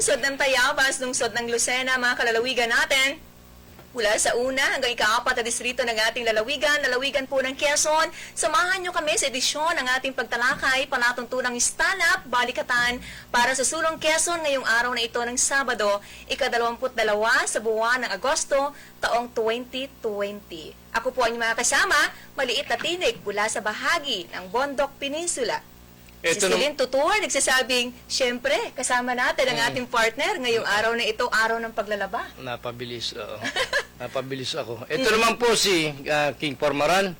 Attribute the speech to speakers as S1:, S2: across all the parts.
S1: lungsod ng Tayabas, lungsod ng Lucena, mga kalalawigan natin. Mula sa una hanggang ika-4 na distrito ng ating lalawigan po ng Quezon, samahan nyo kami sa edisyon ng ating pagtalakay, palatuntunang stand-up, balikatan para sa Sulong Quezon ngayong araw na ito ng Sabado, ika-22 sa buwan ng Agosto, taong 2020. Ako po ang mga kasama, maliit na tinig mula sa bahagi ng Bondok Peninsula. Si Celine Tutur, nagsasabing, syempre, kasama natin ang ating partner ngayong araw na ito, araw ng paglalaba.
S2: Napabilis, oo. Napabilis ako. Ito naman po si King Pormaran.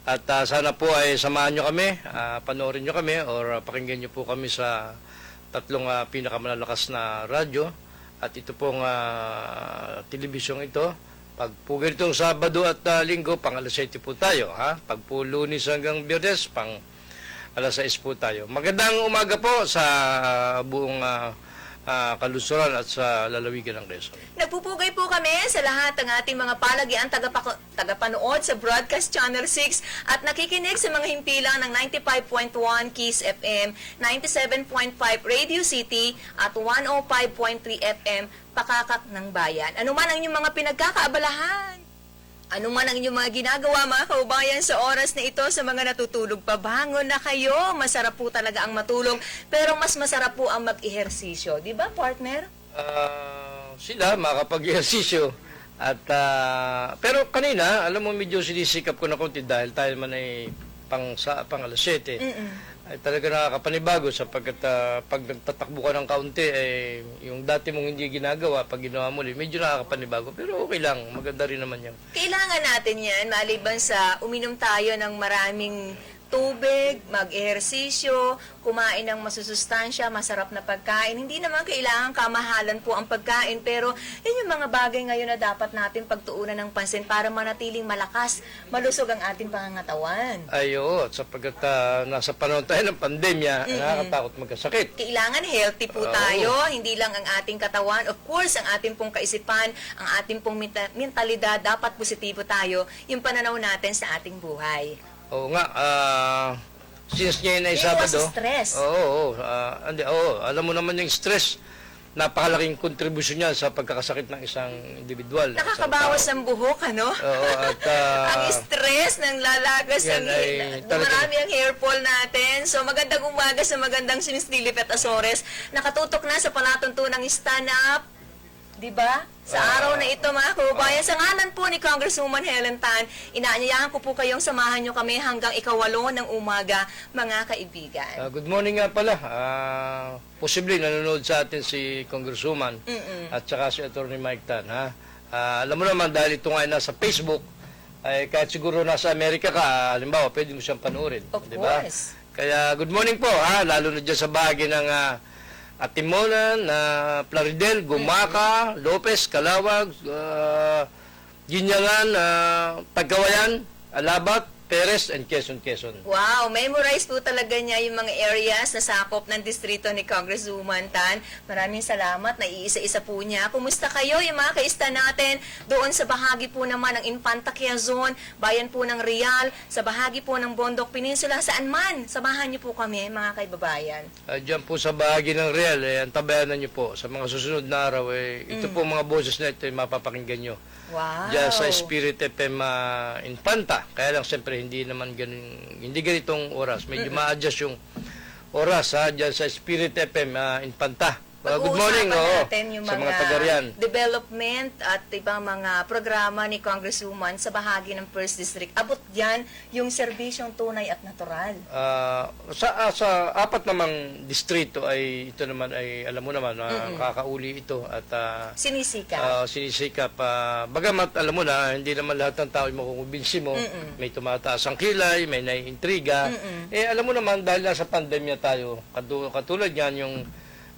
S2: At sana po ay samahan nyo kami, panoorin nyo kami, or pakinggan nyo po kami sa tatlong pinakamalalakas na radyo. At ito pong telebisyong ito. Pag po ganitong Sabado at Linggo, pang alas 7 po tayo. Pag po Lunes hanggang Biyernes, pang alas 6 po tayo. Magandang umaga po sa buong kalusuran at sa lalawigan ng Quezon.
S1: Nagpupugay po kami sa lahat ng ating mga palagian tagapanood sa Broadcast Channel 6 at nakikinig sa mga himpilang ng 95.1 Kiss FM, 97.5 Radio City at 105.3 FM Pakakak ng Bayan. Ano man ang inyong mga pinagkakaabalahan? Ano man ang inyong mga ginagawa, mga kaubayan, sa oras na ito, sa mga natutulog pa, bangon na kayo. Masarap po talaga ang matulog, pero mas masarap po ang mag-ehersisyo. Di ba, partner?
S2: Sila makapag-ehersisyo. At, pero kanina, alam mo, medyo sinisikap ko na konti dahil tayo man ay pang alas 7. Ay talaga nakakapanibago sapagkat pag nagtatakbo ka ng kaunti, yung dati mong hindi ginagawa, pag ginawa mo, medyo nakakapanibago. Pero okay lang, maganda rin naman yan.
S1: Kailangan natin yan, maliban sa uminom tayo ng maraming tubig, mag-ehersisyo, kumain ng masusustansya, masarap na pagkain. Hindi naman kailangan kamahalan po ang pagkain, pero yun yung mga bagay ngayon na dapat natin pagtuunan ng pansin para manatiling malakas, malusog ang ating pangangatawan.
S2: Ay, oo, at sapagkat nasa panahon tayo ng pandemya, nakakatakot magkasakit.
S1: Kailangan healthy po tayo, hindi lang ang ating katawan, of course, ang ating pong kaisipan, ang ating pong mentalidad, dapat positibo tayo, yung pananaw natin sa ating buhay.
S2: Oo nga, since ngayon ay Sabado.
S1: Stress.
S2: Oo, alam mo naman yung stress, napakalaking kontribusyon niya sa pagkakasakit ng isang individual.
S1: Nakakabawas ng buhok, ano?
S2: Oo, at
S1: ang stress ng lalagas, marami ang hair fall natin. So magandang umaga sa magandang si Miss Lilibet Azores. Nakatutok na sa palatuntunang stand-up. Diba? Sa araw na ito, mga kababayan, sa ngalan po ni Congresswoman Helen Tan, inaanyayahan ko po kayong samahan nyo kami hanggang ika-8 ng umaga, mga kaibigan.
S2: Good morning nga pala. Posible nanonood sa atin si Congresswoman at saka si Atty. Mike Tan. Alam mo naman, dahil ito nga ay nasa Facebook, ay kahit siguro nasa Amerika ka, halimbawa, pwede mo siyang panoorin.
S1: Of
S2: diba?
S1: course.
S2: Kaya good morning po, lalo na dyan sa bahagi ng Atimonan, Plaridel, Gumaca, Lopez, Calawag, Ginyangan, Tagkawayan, Alabat, Perez, and Quezon.
S1: Wow, memorize po talaga niya yung mga areas na sakop ng distrito ni Congresswoman Tan. Maraming salamat, naiisa-isa po niya. Kumusta kayo, yung mga kaista natin doon sa bahagi po naman ng Infanta Quezon, bayan po ng Real, sa bahagi po ng Bondok Peninsula, saan man, samahan niyo po kami, mga kaibabayan.
S2: Diyan po sa bahagi ng Real, antabayanan niyo po. Sa mga susunod na araw, ito po mga boses na ito, mapapakinggan niyo.
S1: Wow.
S2: Diyan sa Spirit FM Infanta. Kaya lang siyempre hindi ganitong oras. Medyo ma-adjust yung oras diyan sa Spirit FM Infanta. Good morning
S1: natin yung
S2: sa
S1: mga
S2: taga-Rian.
S1: Development at ibang mga programa ni Congresswoman sa bahagi ng 1st District. Abot diyan yung serbisyong tunay at natural.
S2: Sa apat namang distrito ay ito naman ay alam mo naman kakauli ito at sinisikap. Bagamat alam mo na hindi naman lahat ng tao ay makukumbinsi mo. May tumataas ang kilay, may naiintriga. Alam mo naman dahil nasa pandemya tayo, katulad yan yung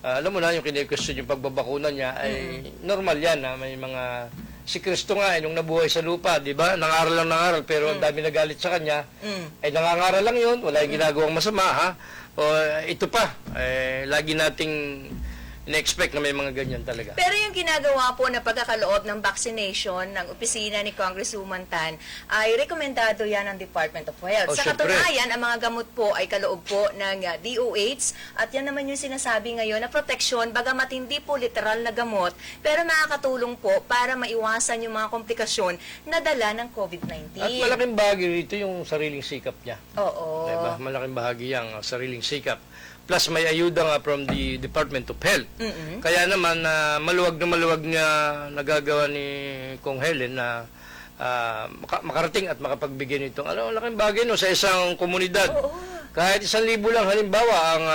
S2: alam mo na, yung kine-question yung pagbabakuna niya ay normal yan. May mga, si Kristo nga, nung nabuhay sa lupa, di ba? Nangaral lang nangaral, pero ang dami nagalit sa kanya. Ay nangangaral lang yun, wala yung ginagawang masama, O ito pa, lagi nating in-expect na may mga ganyan talaga.
S1: Pero yung ginagawa po na pagkakaloob ng vaccination ng opisina ni Congresswoman Tan ay rekomendado yan ng Department of Health.
S2: Oh,
S1: Sa
S2: syempre.
S1: katunayan, ang mga gamot po ay kaloob po ng DOH at yan naman yung sinasabi ngayon na proteksyon, bagamat hindi po literal na gamot, pero makakatulong po para maiwasan yung mga komplikasyon na dala ng COVID-19.
S2: At malaking bahagi rito yung sariling sikap niya.
S1: Oo.
S2: Diba? Malaking bahagi yung sariling sikap. Plus may ayuda nga from the Department of Health. Kaya naman maluwag na nagagawa ni Kong Helen na makarating at makapagbigay nitong laking bagay no sa isang komunidad.
S1: Oo.
S2: Kahit 1,000 lang halimbawa ang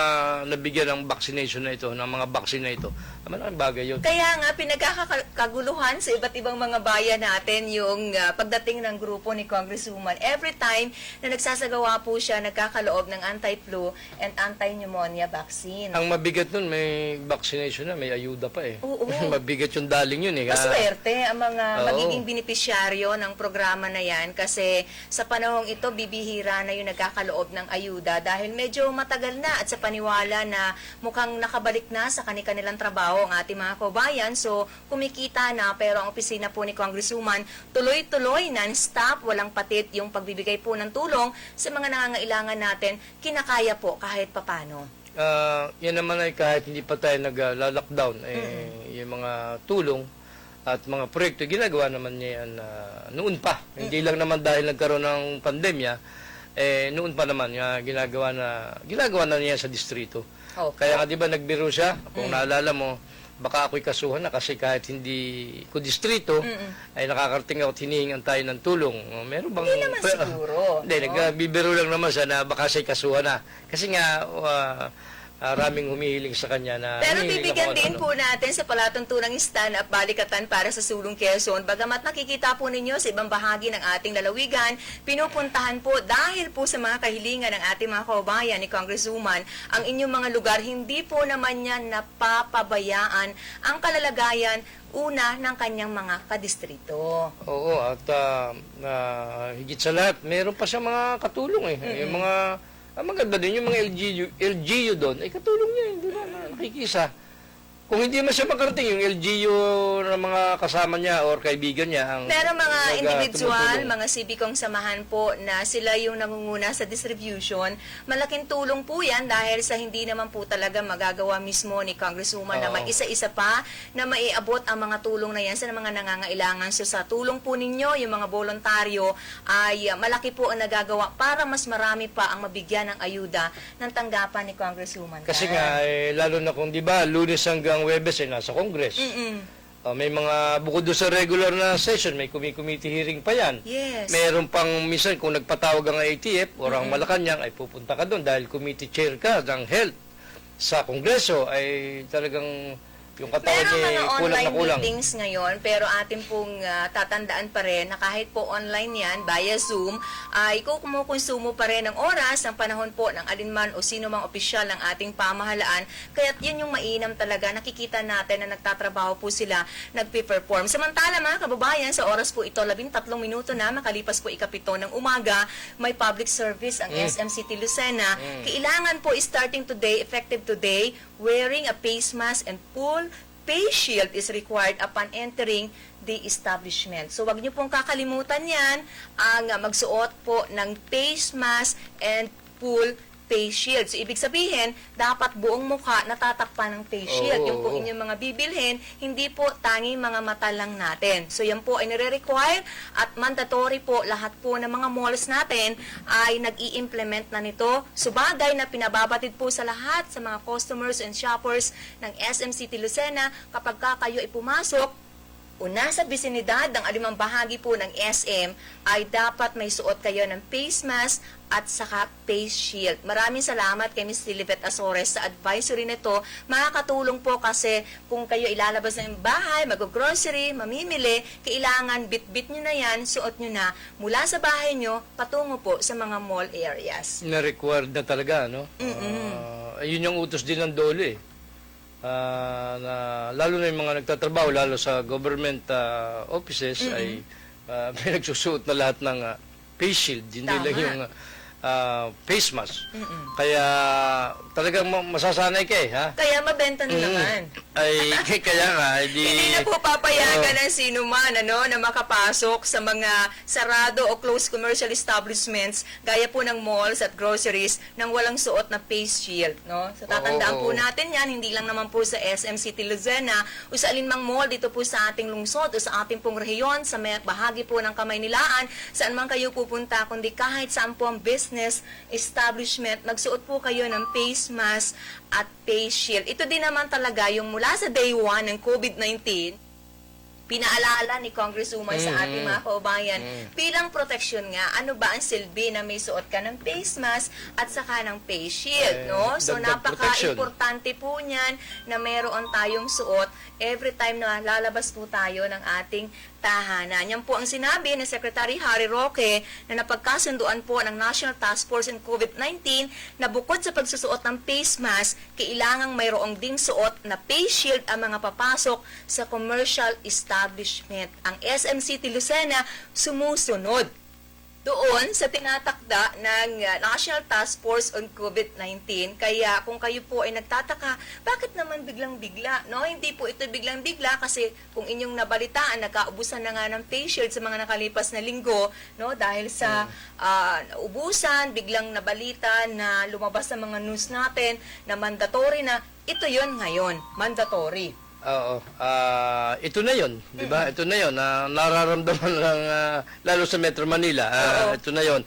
S2: nabigyan ng vaccination na ito, ng mga vaccine na ito. Malaking bagay yun.
S1: Kaya nga, pinagkakaguluhan sa iba't ibang mga bayan natin yung pagdating ng grupo ni Congresswoman. Every time na nagsasagawa po siya, nagkakaloob ng anti-flu and anti-pneumonia vaccine.
S2: Ang mabigat nun, may vaccination na, may ayuda pa eh.
S1: Oo.
S2: Mabigat yung daling yun eh.
S1: Maswerte ang mga
S2: Oo.
S1: magiging benepisyaryo ng programa na yan kasi sa panahong ito, bibihira na yung nagkakaloob ng ayuda dahil medyo matagal na at sa paniwala na mukhang nakabalik na sa kanilang trabaho ang ating mga kabayan. So, kumikita na pero ang opisina po ni Congresswoman tuloy-tuloy, non-stop, walang patit yung pagbibigay po ng tulong sa mga nangangailangan natin, kinakaya po kahit papano.
S2: Yan naman ay kahit hindi pa tayo nag-lockdown, yung mga tulong at mga proyekto, ginagawa naman niya yan noon pa. Hindi lang naman dahil nagkaroon ng pandemya, noon pa naman ginagawa na niya sa distrito.
S1: Okay.
S2: Kaya nga 'di ba nagbiro siya, kung naalala mo, baka ako'y kasuhan na kasi kahit hindi ko distrito ay nakakarating ako at hinihingan tayo ng tulong. Meron bang
S1: Hindi naman siguro.
S2: Hindi, nagbibiro lang naman siya na baka siya'y kasuhan na. Kasi nga raming humihiling sa kanya na
S1: Pero
S2: humihiling
S1: bibigyan
S2: ako
S1: din po natin sa palatuntunang stand-up balikatan para sa Sulong Quezon. Bagamat nakikita po ninyo sa ibang bahagi ng ating lalawigan, pinupuntahan po dahil po sa mga kahilingan ng ating mga kababayan ni Congresswoman, ang inyong mga lugar, hindi po naman niya napapabayaan ang kalalagayan una ng kanyang mga kadistrito.
S2: Oo, at higit sa lahat, meron pa siya mga katulong eh. Yung mga maganda din yung mga LGU doon, ay katulong niya, hindi na nakikisa. Kung hindi man siya makarating, yung LGU ng mga kasama niya or kaibigan niya ang
S1: Pero mga individual,
S2: tumutulong.
S1: mga sibikong samahan po na sila yung nangunguna sa distribution, malaking tulong po yan dahil sa hindi naman po talaga magagawa mismo ni Congresswoman na
S2: Oo.
S1: may isa-isa pa na maiabot ang mga tulong na yan sa mga nangangailangan. So sa tulong po ninyo, yung mga voluntaryo, ay malaki po ang nagagawa para mas marami pa ang mabigyan ng ayuda ng tanggapan ni Congresswoman.
S2: Kasi
S1: Tan.
S2: nga, lalo na kung di ba, Lunes hanggang Webes nasa Congress. May mga, bukod doon sa regular na session, may committee hearing pa yan.
S1: Yes.
S2: Meron pang minsan kung nagpatawag ang ATF o ang Malacanang ay pupunta ka doon dahil committee chair ka ng health sa Kongreso ay talagang yung katawan
S1: Meron
S2: niya
S1: mga
S2: kulang na
S1: online
S2: kulang.
S1: meetings ngayon, pero atin pong tatandaan pa rin na kahit po online yan, via Zoom, ay kumukonsumo pa rin ng oras, ng panahon po ng alinman o sino mang opisyal ng ating pamahalaan. Kaya yan yung mainam talaga. Nakikita natin na nagtatrabaho po sila, nagpe-perform. Samantala mga kababayan, sa oras po ito, 13 minuto na, makalipas po ikapito ng umaga, may public service ang SMCT Lucena. Kailangan po starting today, effective today, wearing a face mask and full face shield is required upon entering the establishment. So, wag niyo pong kakalimutan yan, ang magsuot po ng face mask and full face shield. So, ibig sabihin, dapat buong mukha natatakpan ng face shield. Yung po inyong mga bibilhin, hindi po tanging mga mata lang natin. So, yan po ay nire-require at mandatory po lahat po ng mga malls natin ay nag-i-implement na nito. Subagay na pinababatid po sa lahat sa mga customers and shoppers ng SMCT Lucena kapag kayo ay pumasok, una sa bisinidad ng alimang bahagi po ng SM ay dapat may suot kayo ng face mask at saka face shield. Maraming salamat kay Ms. Lilibet Azores sa advisory nito. Makakatulong po kasi kung kayo ilalabas ng bahay, mag-grocery, mamimili, kailangan bit-bit nyo na yan, suot nyo na mula sa bahay nyo patungo po sa mga mall areas.
S2: Na-required na talaga, no? Yun yung utos din ng DOLE eh. Na lalo na yung mga nagtatrabaho lalo sa government offices ay pinagsusuot na lahat ng face shield, hindi
S1: Tama.
S2: lang yung face mask. Kaya talagang masasanay ka eh, ha?
S1: Kaya mabenta na naman.
S2: Ay, kaya nga,
S1: Hindi na po papayagan ng sino man na makapasok sa mga sarado o closed commercial establishments gaya po ng malls at groceries nang walang suot na face shield. No? So tatandaan po natin yan, hindi lang naman po sa SM City Luzena o sa alinmang mall dito po sa ating lungsod o sa ating pong rehiyon, sa may bahagi po ng Kamaynilaan, saan man kayo pupunta, kundi kahit saan po ang business establishment, magsuot po kayo ng face mask at face shield. Ito din naman talaga yung mula sa day 1 ng COVID-19, pinaalala ni Congresswoman sa ating mga kaubayan bilang proteksyon nga, ano ba ang silbi na may suot ka ng face mask at saka ng face shield, no? So,
S2: dagdag protection.
S1: napaka-importante po niyan na meron tayong suot every time na lalabas po tayo ng ating tahanan. Yan po ang sinabi ni Secretary Harry Roque na napagkasunduan po ng National Task Force in COVID-19 na bukod sa pagsusuot ng face mask, kailangang mayroong ding suot na face shield ang mga papasok sa commercial establishment. Ang SM City Lucena sumusunod doon sa tinatakda ng National Task Force on COVID-19. Kaya kung kayo po ay nagtataka, bakit naman biglang-bigla? No? Hindi po ito biglang-bigla kasi kung inyong nabalitaan, nagkaubusan na nga ng face shield sa mga nakalipas na linggo, no? Dahil sa ubusan, biglang nabalita na lumabas sa mga news natin na mandatory na, ito yon ngayon, mandatory.
S2: Oo. Ito na yon, di ba? Ito na yon. Nararamdaman lang, lalo sa Metro Manila. Ito na yon.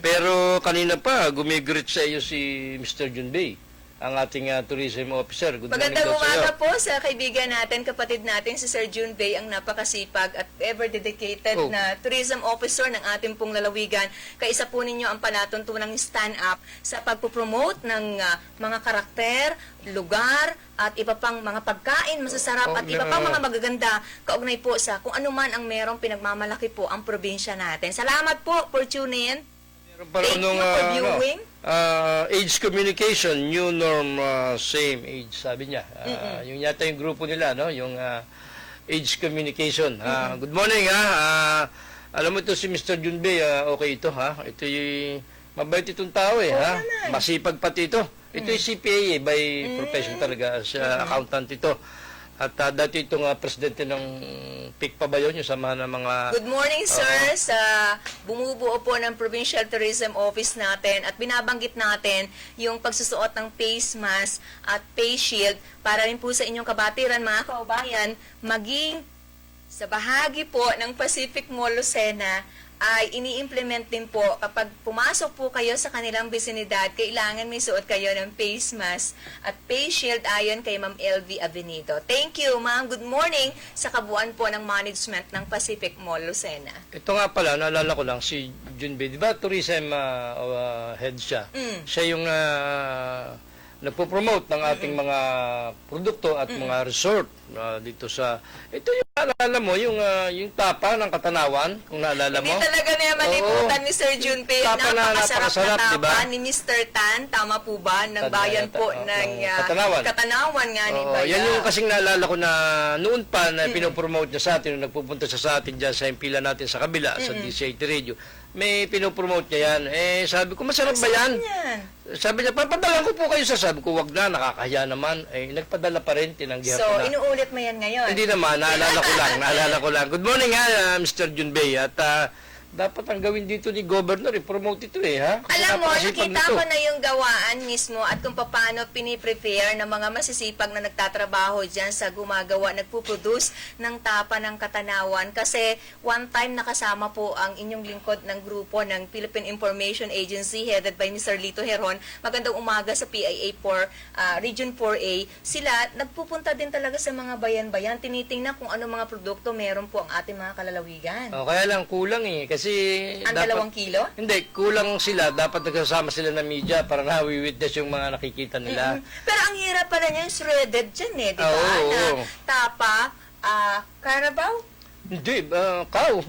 S2: Pero kanina pa, gumigreet sa iyo si Mr. Junbei, ang ating tourism officer. Good morning
S1: Magandang
S2: daw sa iyo.
S1: umaga po sa kaibigan natin, kapatid natin, si Sir Junbei, ang napakasipag at ever-dedicated na tourism officer ng ating pong lalawigan. Kaisa po ninyo ang palatuntunang stand-up sa pagpupromote ng mga karakter, lugar, at iba pang mga pagkain, masasarap, at iba pang mga magaganda kaugnay po sa kung ano man ang merong pinagmamalaki po ang probinsya natin. Salamat po for tuning in. Thank you for viewing.
S2: Age communication, new norm, same age, sabi niya. Yung yata yung grupo nila, no? Yung age communication. Good morning, ha? Alam mo ito si Mr. Junbei, okay ito, ha? Ito yung mabait itong tao, eh, ha?
S1: naman.
S2: Masipag pati ito. Ito yung CPA, by profession talaga, as accountant ito. At dati itong presidente ng PICPA ba yun, yung samahan ng mga...
S1: Good morning, sir, sa bumubuo po ng Provincial Tourism Office natin at binabanggit natin yung pagsusuot ng face mask at face shield para rin po sa inyong kabatiran, mga kaubayan, maging sa bahagi po ng Pacific Mall Lucena ay ini-implement din po kapag pumasok po kayo sa kanilang bisinidad, kailangan may suot kayo ng face mask at face shield ayon kay Ma'am LV Avenido. Thank you, ma'am. Good morning sa kabuuan po ng management ng Pacific Mall Lucena.
S2: Ito nga pala, naalala ko lang, si Junbei, di ba tourism head siya? Siya yung nagpo-promote ng ating mga produkto at mga resort dito sa... Ito yung naalala mo, yung tapa ng Katanawan, kung naalala mo.
S1: Hindi talaga na malimutan ni Sir Junpei.
S2: Tapa na
S1: Napakasarap
S2: napakasarap,
S1: na tapa
S2: diba?
S1: ni Mr. Tan. Tama po ba? Ng bayan po ng
S2: Katanawan.
S1: Katanawan nga ni Bayan.
S2: Yan yung kasing naalala ko na noon pa na pinopromote niya sa atin, nung nagpupunta siya sa atin dyan sa impila natin sa kabila, sa DCIT Radio. May pinopromote niya yan. Sabi ko, masarap ba yan? Sabi niya, papadala ko po kayo sa. Sabi ko, wag na, nakakahiya naman. Nagpadala pa rin, tinanggihan
S1: So,
S2: ko na.
S1: inuulit mo yan ngayon?
S2: Hindi naman, naalala ko lang. Good morning ha, Mr. Junbei. At dapat ang gawin dito ni Governor, i-promote ito ha. Kasi
S1: Alam mo,
S2: napakasipag
S1: nakita
S2: nito.
S1: ko na yung gawaan mismo at kung paano piniprepare ng mga masisipag na nagtatrabaho dyan sa gumagawa, nagpuproduce ng tapa ng Katanawan. Kasi one time nakasama po ang inyong lingkod ng grupo ng Philippine Information Agency headed by Mr. Lito Heron. Magandang umaga sa PIA 4, Region 4A. Sila, nagpupunta din talaga sa mga bayan-bayan. Tinitingnan kung ano mga produkto meron po ang ating mga kalalawigan.
S2: Kaya lang kulang kasi
S1: Ang
S2: dapat,
S1: 2 kilo?
S2: Hindi, kulang sila. Dapat nagsasama sila ng media para nawi-witness yung mga nakikita nila.
S1: Pero ang hirap pala niya yung shredded dyan di ba?
S2: Oo.
S1: Na tapa, Carabao,
S2: Hindi, baka yun.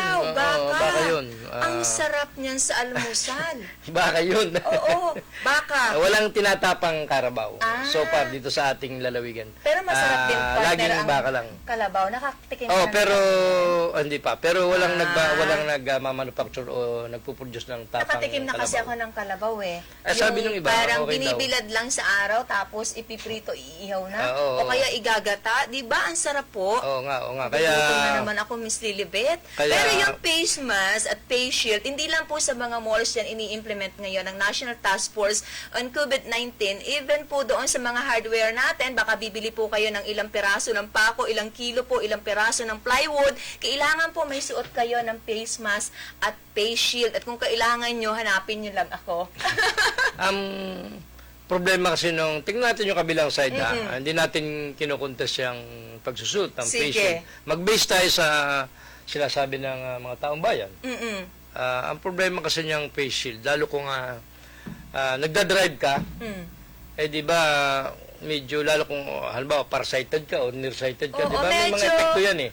S1: Cow, baka.
S2: Baka yun.
S1: Ang sarap niyan sa almusal.
S2: Baka yun.
S1: Oo, baka.
S2: Walang tinatapang karabaw.
S1: Ah.
S2: So far, dito sa ating lalawigan.
S1: Pero masarap din, partner,
S2: Laging
S1: ang
S2: baka lang.
S1: kalabaw. Nakatikim ka
S2: Oh,
S1: na
S2: pero
S1: ng-
S2: hindi pa. Pero walang
S1: Ah.
S2: nagmamanufacture o nagpo-produce ng tapang
S1: Nakatikim na kasi ako
S2: kalabaw.
S1: ng kalabaw eh.
S2: Sabi
S1: Yung
S2: nung iba,
S1: parang
S2: okay daw.
S1: binibilad lang sa araw tapos ipiprito, iihaw na.
S2: Oo.
S1: O kaya igagata. Di ba? Ang sarap po.
S2: Oo nga.
S1: Kaya
S2: Kaya
S1: na naman ako, Miss Lilibet.
S2: Kaya-
S1: Pero yung face mask at face shield, hindi lang po sa mga malls yan ini-implement ngayon ng National Task Force on COVID-19. Even po doon sa mga hardware natin, baka bibili po kayo ng ilang piraso ng pako, ilang kilo po, ilang piraso ng plywood. Kailangan po may suot kayo ng face mask at face shield. At kung kailangan nyo, hanapin nyo lang ako.
S2: ang problema kasi nung, tingnan natin yung kabilang side hindi natin kinukontes yung pagsusut ng
S1: Sige.
S2: patient. Mag-base tayo sa sinasabi ng mga taong bayan.
S1: Mm-mm.
S2: Ang problema kasi niyang face shield, lalo kung nagdadrive ka,
S1: Mm.
S2: di ba, medyo lalo kung, halimbawa, farsighted ka o nearsighted ka,
S1: Oo,
S2: di ba, may mga
S1: medyo-
S2: epekto yan eh.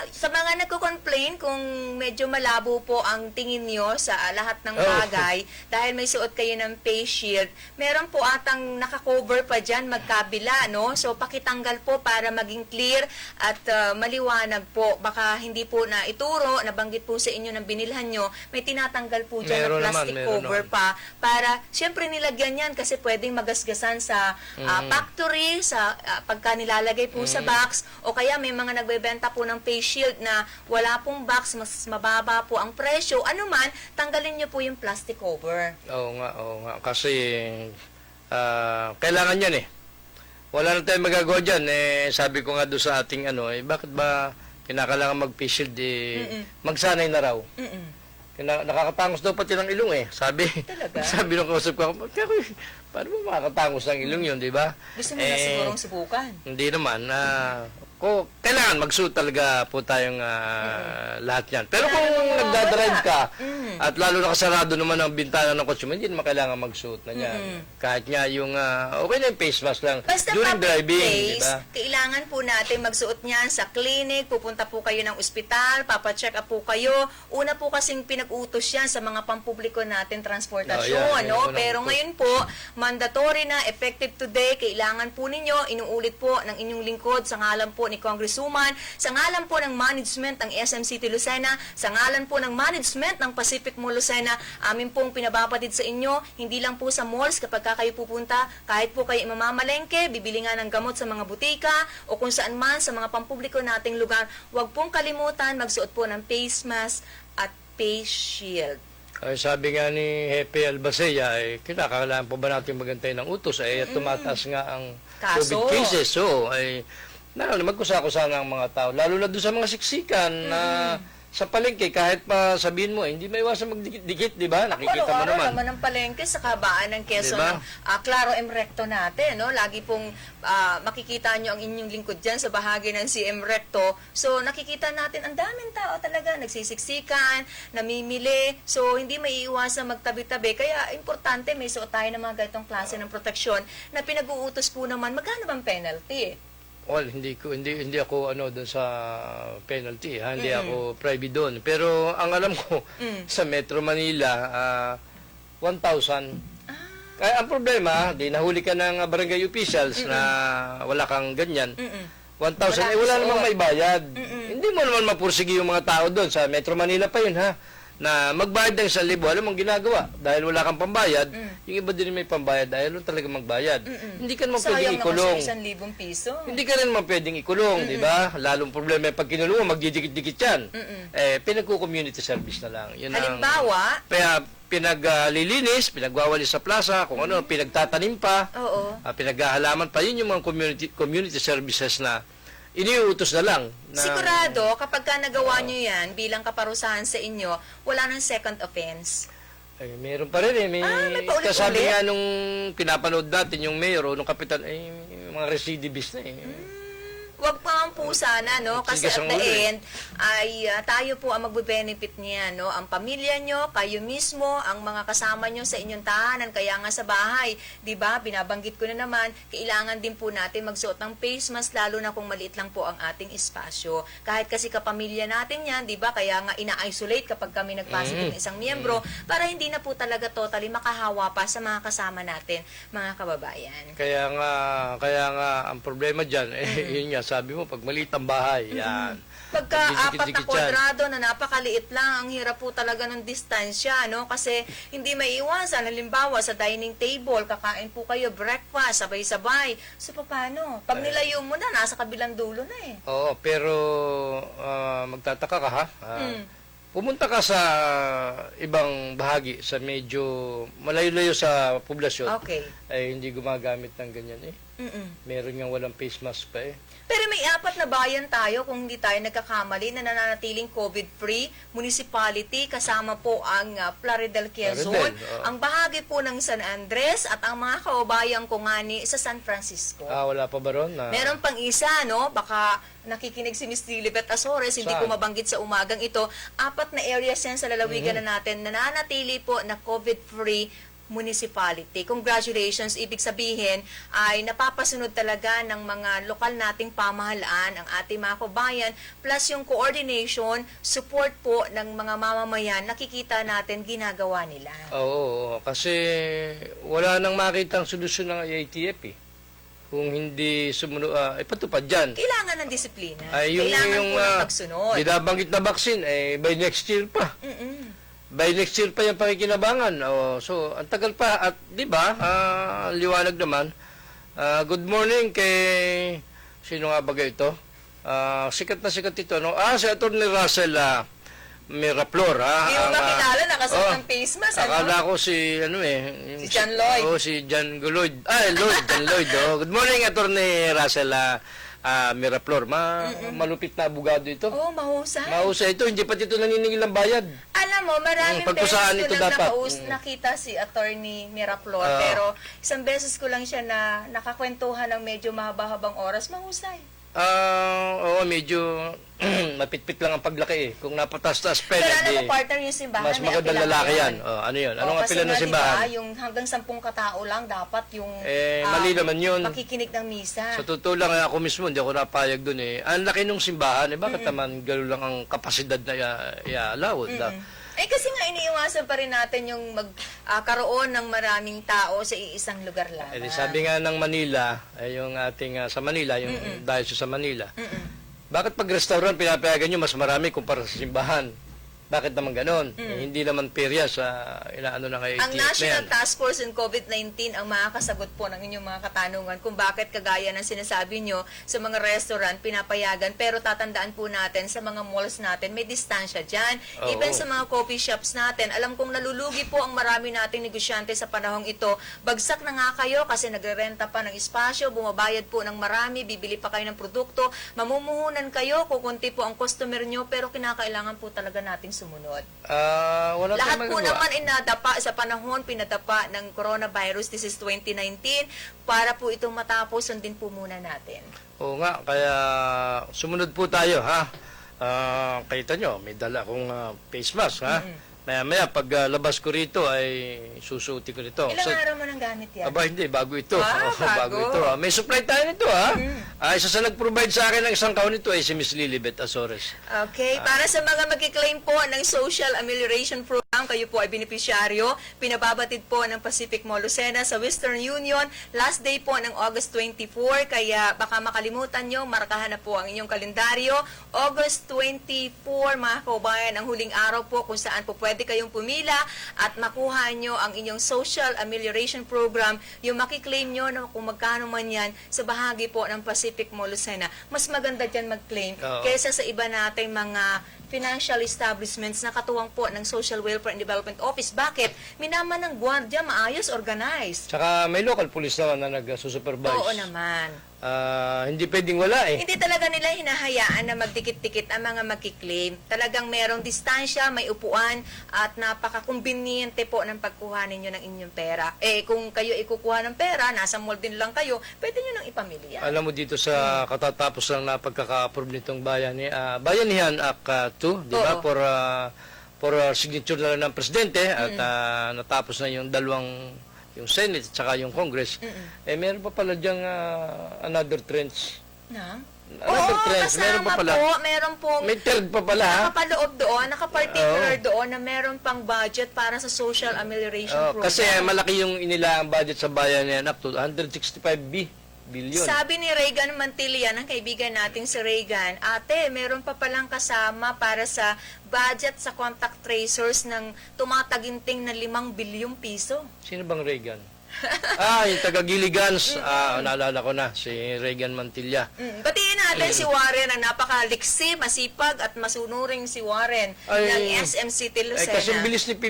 S1: Sa mga nagko-complain kung medyo malabo po ang tingin nyo sa lahat ng
S2: Oh.
S1: bagay dahil may suot kayo ng face shield, meron po atang nakakover pa dyan magkabila, no? So, pakitanggal po para maging clear at maliwanag po. Baka hindi po na ituro, nabanggit po sa inyo ng binilhan nyo, may tinatanggal po dyan
S2: Meron
S1: na plastic
S2: naman, meron
S1: cover
S2: naman.
S1: pa para, syempre nilagyan yan kasi pwedeng magasgasan sa factory, sa pagka nilalagay po sa box, o kaya may mga nagbebenta po ng face shield na wala pong box, mas mababa po ang presyo. Ano man, tanggalin nyo po yung plastic cover.
S2: Oo nga. Kasi, kailangan yan eh. Wala na tayong magagawa dyan. Sabi ko nga doon sa ating bakit ba kinakailangan mag-face shield magsanay na raw.
S1: Mm-mm.
S2: Nakakatangos daw pati ng ilong eh. Sabi,
S1: Talaga?
S2: sabi ng kausap ko, paano mo makakatangos ng ilong yun, di ba?
S1: Gusto mo na sigurong subukan.
S2: Hindi naman. Kailangan magsuot talaga po tayong lahat yan. Pero kung
S1: Kailangan
S2: nagdadrive ka,
S1: Mm.
S2: at lalo nakasarado naman ang bintana ng kotse mo, hindi naman kailangan magsuot na yan. Kahit nga yung, okay na yung face mask lang.
S1: Basta
S2: During
S1: public
S2: driving,
S1: place,
S2: di ba?
S1: kailangan po natin magsuot niyan sa clinic, pupunta po kayo ng ospital, papacheck up po kayo. Una po kasing pinag-utos yan sa mga pampubliko natin transportasyon,
S2: Oh, yan.
S1: no?
S2: Yan,
S1: Pero
S2: unang
S1: ngayon po, mandatory na, effective today, kailangan po ninyo, inuulit po ng inyong lingkod sa ngalan po ni Congresswoman, sa ngalan po ng management ng SM City Lucena, sa ngalan po ng management ng Pacific Mall Lucena, amin pong pinababatid sa inyo, hindi lang po sa malls kapag kayo pupunta, kahit po kayo mamamalengke, bibili nga ng gamot sa mga butika, o kung saan man sa mga pampubliko nating lugar, huwag pong kalimutan magsuot po ng face mask at face shield.
S2: Ay, sabi nga ni Hepe Albacea, kinakailangan po ba natin magantay ng utos? Tumataas nga ang
S1: Kaso.
S2: COVID cases. So, magkusa-kusa na ang mga tao. Lalo na doon sa mga siksikan na sa palengke, kahit pa sabihin mo, hindi maiwasan magdikit-dikit, di ba? Nakikita mo
S1: Araw-araw
S2: naman.
S1: naman ng palengke sa kabaan ng Quezon,
S2: Diba?
S1: Claro M. Recto natin, no? Lagi pong makikita nyo ang inyong lingkod dyan sa bahagi ng CM Recto. So, nakikita natin, ang daming tao talaga, nagsisiksikan, namimili. So, hindi maiiwasan magtabi-tabi. Kaya, importante, may suot tayo ng mga ganitong klase ng proteksyon na pinag-uutos po naman, magkano bang penalty?
S2: Well, hindi ako doon sa penalty, hindi ako private doon. Pero ang alam ko sa Metro Manila 1,000. Kaya ang problema, di nahuli ka ng barangay officials na wala kang ganyan. 1,000
S1: Wala
S2: wala
S1: kang
S2: namang
S1: suot.
S2: may bayad. Hindi mo naman mapursige yung mga tao doon sa Metro Manila pa yun ha. Na magbayad ng 1,000, alam mong ginagawa. Dahil wala kang pambayad, yung iba din may pambayad dahil talaga magbayad. Hindi ka naman pwedeng
S1: Sayang naman
S2: ikulong.
S1: sa 1,000 piso.
S2: Hindi ka rin naman pwedeng ikulong, di ba? Lalong problema pag kinulong mo, magdidikit-dikit yan. Pinagko-community service na lang. Yun ang-
S1: Halimbawa,
S2: Kaya pinaglilinis, pinagwawalis sa plaza, kung ano, pinagtatanim pa,
S1: oo.
S2: pinaghahalaman pa. Yun yung mga community services na iniuutos na lang. Na,
S1: Sigurado, kapag ka nagawa nyo yan bilang kaparusahan sa inyo, wala nang second offense.
S2: Meron pa rin eh. May
S1: may paulit-ulit?
S2: kasabi nga nung pinapanood natin yung mayor o nung kapitan, may mga recidivist na eh.
S1: Wag pa man po sana, no? Kasi
S2: Tigas
S1: at
S2: ang
S1: the
S2: ulo eh.
S1: end, ay tayo po ang magbe-benefit niya, no? Ang pamilya nyo, kayo mismo, ang mga kasama nyo sa inyong tahanan, kaya nga sa bahay, di ba? Binabanggit ko na naman, kailangan din po natin magsuot ng face mask, lalo na kung maliit lang po ang ating espasyo. Kahit kasi kapamilya natin yan, di ba? Kaya nga ina-isolate kapag kami nag-positive ng isang miyembro, para hindi na po talaga totally makahawa pa sa mga kasama natin, mga kababayan.
S2: Kaya nga ang problema diyan yun nga sabi mo pag maliit ang bahay, yan.
S1: Pagka apat na
S2: Dikit-dikit yan.
S1: kwadrado na napakaliit lang, ang hirap po talaga ng distansya, no? Kasi hindi maiiwasan. Halimbawa, sa dining table, kakain po kayo, breakfast, sabay-sabay. So, paano? Pag nilayo mo na, nasa kabilang dulo na eh.
S2: Oo, pero magtataka ka ha. Pumunta ka sa ibang bahagi sa medyo malayo-layo sa poblasyon.
S1: Okay.
S2: Ay hindi gumagamit ng ganyan eh. Meron nga walang face mask pa eh.
S1: Pero may apat na bayan tayo kung hindi tayo nagkakamali na nananatiling COVID-free, municipality, kasama po ang Plaridel, Quezon,
S2: Plaridel, oo.
S1: ang bahagi po ng San Andres at ang mga kababayang kungani sa San Francisco.
S2: Wala pa ba ron?
S1: Meron pang isa, no? Baka nakikinig si Miss Lilibet Azores, hindi
S2: Saan?
S1: ko mabanggit sa umagang ito. Apat na areas yan sa lalawigan na natin na nananatili po na COVID-free municipality. Congratulations, ibig sabihin ay napapasunod talaga ng mga lokal nating pamahalaan ang ating mga kabayan plus yung coordination, support po ng mga mamamayan, nakikita natin ginagawa nila.
S2: Oo, kasi wala nang makitang solusyon ng IATF eh. Kung hindi sumunod, ipatupad dyan.
S1: Kailangan ng disiplina.
S2: Ay,
S1: Kailangan po ng pagsunod.
S2: binabanggit na vaccine, by next year pa. By next year pa yung pakikinabangan. So, ang tagal pa. At, di ba, liwanag naman. Good morning kay, sino nga ba ito? Sikat na sikat ito. No? Si Atty. Russell Miraflor.
S1: Hindi mo makilala, nakasuot ng face mask, ano?
S2: Akala ko si,
S1: Si John Lloyd.
S2: Si John Lloyd. John Lloyd. Good morning, Atty. Russell Miraflor. Malupit na abogado ito.
S1: Oo, mahusay.
S2: Mahusay ito, hindi pa ito naniningil ng bayad.
S1: Alam mo, maraming beses
S2: pagkusaan
S1: ko
S2: ito
S1: nang
S2: dapat.
S1: nakita si Attorney Miraflor, pero isang beses ko lang siya na nakakwentuhan ng medyo mahaba-habang oras, mahusay.
S2: Oo, medyo mapitpit lang ang paglaki eh. Kung napatas-tas pa,
S1: Pero alam mo, partner, yung simbahan,
S2: mas
S1: may
S2: magandang
S1: apila
S2: lalaki yan.
S1: ngayon.
S2: Ano yun? Anong
S1: Kasi
S2: apila ng
S1: nga,
S2: simbahan?
S1: Diba, yung hanggang 10 katao lang, dapat yung
S2: Mali naman yun.
S1: pakikinig ng misa.
S2: Sa totoo lang, ako mismo, hindi ako napayag dun eh. Ang laki nung simbahan, bakit naman gano'n lang ang kapasidad na i-allow?
S1: Kasi nga iniiwasan pa rin natin yung magkaroon ng maraming tao sa iisang lugar lang.
S2: Sabi nga ng Manila, yung ating sa Manila, yung dahil sa Manila, bakit pag restaurant pinapayagan nyo mas marami kumpara sa simbahan? Bakit naman ganon? Hindi naman perya sa inaano ng IATF
S1: Ang
S2: na
S1: National
S2: yan.
S1: Task Force on COVID-19 ang makakasagot po ng inyong mga katanungan kung bakit kagaya ng sinasabi nyo sa mga restaurant pinapayagan, pero tatandaan po natin sa mga malls natin may distansya dyan.
S2: Oo.
S1: Even sa mga coffee shops natin, alam kong nalulugi po ang marami nating negosyante sa panahong ito. Bagsak na nga kayo kasi nagre-renta pa ng espasyo, bumabayad po ng marami, bibili pa kayo ng produkto, mamumuhunan kayo, kukunti po ang customer nyo, pero kinakailangan po talaga nating sumunod.
S2: Wala
S1: Lahat
S2: tayong
S1: po
S2: magagawa.
S1: naman inadapa sa panahon, pinadapa ng coronavirus. This is 2019. Para po itong matapos, sundin po muna natin.
S2: Oo nga, kaya sumunod po tayo, ha? Kita nyo, may dala akong face mask, ha? Maya-maya, pag labas ko rito, ay susuti ko rito.
S1: Ilang araw mo nang gamit yan?
S2: Aba, hindi, bago ito.
S1: Bago.
S2: ito. May supply tayo nito, ha? Isa sa nag-provide sa akin ng isang kahon nito ay si Miss Lilibet Azores.
S1: Okay, para sa mga magkiklaim po ng Social Amelioration Program, kayo po ay beneficiaryo, pinababatid po ng Pacific Mall Lucena sa Western Union, last day po ng August 24, kaya baka makalimutan nyo, markahan na po ang inyong kalendaryo. August 24, mga kaubayan, ang huling araw po kung saan po pwede kayong pumila at makuha nyo ang inyong Social Amelioration Program, yung makiklaim nyo na kung magkano man yan sa bahagi po ng Pacific Mall Lucena. Mas maganda dyan mag-claim
S2: Oo.
S1: kaysa sa iba nating mga financial establishments na katuwang po ng social welfare Developer and Development Office. Bakit? Minaman ng gwardiya, maayos, organized.
S2: Tsaka may local police naman na nag-supervise.
S1: Oo naman.
S2: Hindi pwedeng wala eh.
S1: Hindi talaga nila hinahayaan na magdikit-dikit ang mga magkiklaim. Talagang merong distansya, may upuan, at napaka-conveniente po ng pagkuha ninyo ng inyong pera. Kung kayo ikukuha ng pera, nasa mall din lang kayo, pwede nyo nang ipamilya.
S2: Alam mo dito sa katatapos lang na pagkaka-approve nitong Bayanihan Act 2, di ba?
S1: Oo.
S2: For signature na lang ng presidente at natapos na yung yung Senate at saka yung Congress. Meron pa pala diyang another trench.
S1: Na?
S2: Another trench, meron pa pala.
S1: Meron pong
S2: May third pa pala ha.
S1: nakapaloob doon, nakaparticular doon na meron pang budget para sa social amelioration program.
S2: Kasi malaki yung inilaang budget sa Bayanihan up to 165 billion.
S1: Sabi ni Reagan Mantilla, ng kaibigan natin si Reagan, ate, meron pa palang kasama para sa budget sa contact tracers ng tumataginting na 5 bilyong piso.
S2: Sino bang Reagan? Yung taga-Giligans. Naalala ko na, si Reagan Mantilla.
S1: Batiin natin si Warren, ang napakaliksi, masipag at masunuring si Warren ng SM City Lucena.
S2: Kasing bilis ni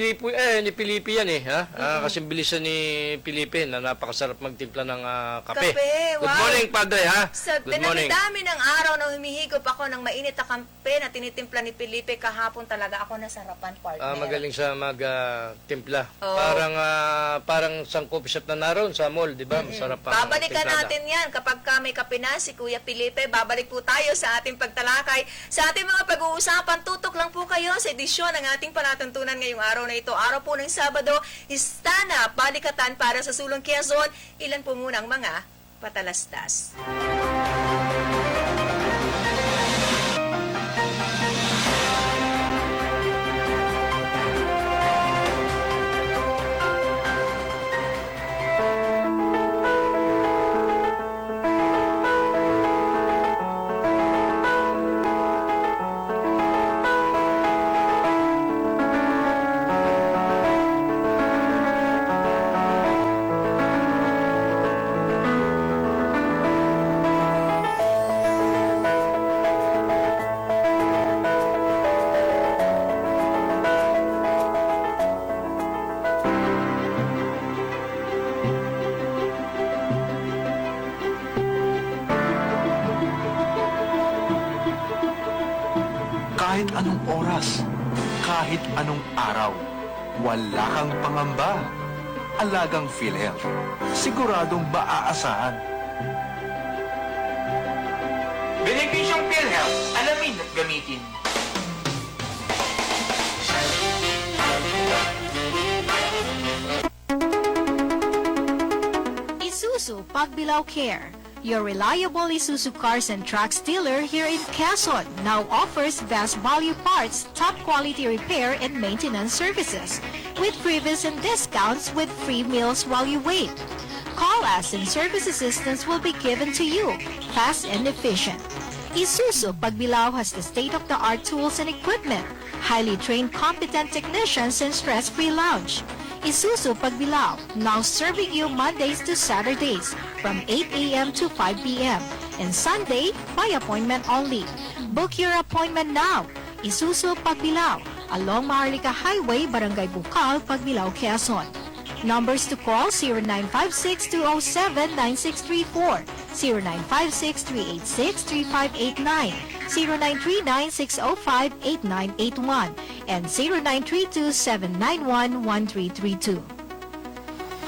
S2: Felipe yan eh. Kasing bilis ni Felipe na napakasarap magtimpla ng kape.
S1: Wow.
S2: Good morning, Padre, ha?
S1: Sa
S2: Good morning.
S1: dami ng araw na humihigop ako ng mainit na kampe na tinitimpla ni Felipe kahapon, talaga ako nasarapan, partner.
S2: Magaling sa magtimpla.
S1: Oo.
S2: Parang sangkop shop na naroon sa mall, di ba? Masarap pa.
S1: Babalikan natin yan kapag may kape na si Kuya Felipe. Babalik po tayo sa ating pagtalakay. Sa ating mga pag-uusapan, tutok lang po kayo sa edisyon ng ating palatuntunan ngayong araw na ito. Araw po ng Sabado, Istana, Balikatan para sa Sulong Quezon. Ilan po muna ang mga patalastas.
S3: Kahit anong oras, kahit anong araw, wala kang pangamba. Alagang PhilHealth, siguradong maaasahan.
S4: Benepisyong PhilHealth, alamin at gamitin.
S5: Isuzu Pagbilao Care, your reliable Isuzu cars and trucks dealer here in Quezon, now offers best value parts, top quality repair and maintenance services, with freebies and discounts with free meals while you wait. Call us and service assistance will be given to you, fast and efficient. Isuzu Pagbilao has the state-of-the-art tools and equipment, highly trained competent technicians and stress-free lounge. Isuzu Pagbilao, now serving you Mondays to Saturdays from 8 a.m. to 5 p.m. and Sunday by appointment only. Book your appointment now. Isuzu Pagbilao, along Maharlika Highway, Barangay Bukal, Pagbilao, Quezon. Numbers to call 0956-207-9634, 0956-386-3589, 0939-605-8981, and 0932-791-1332.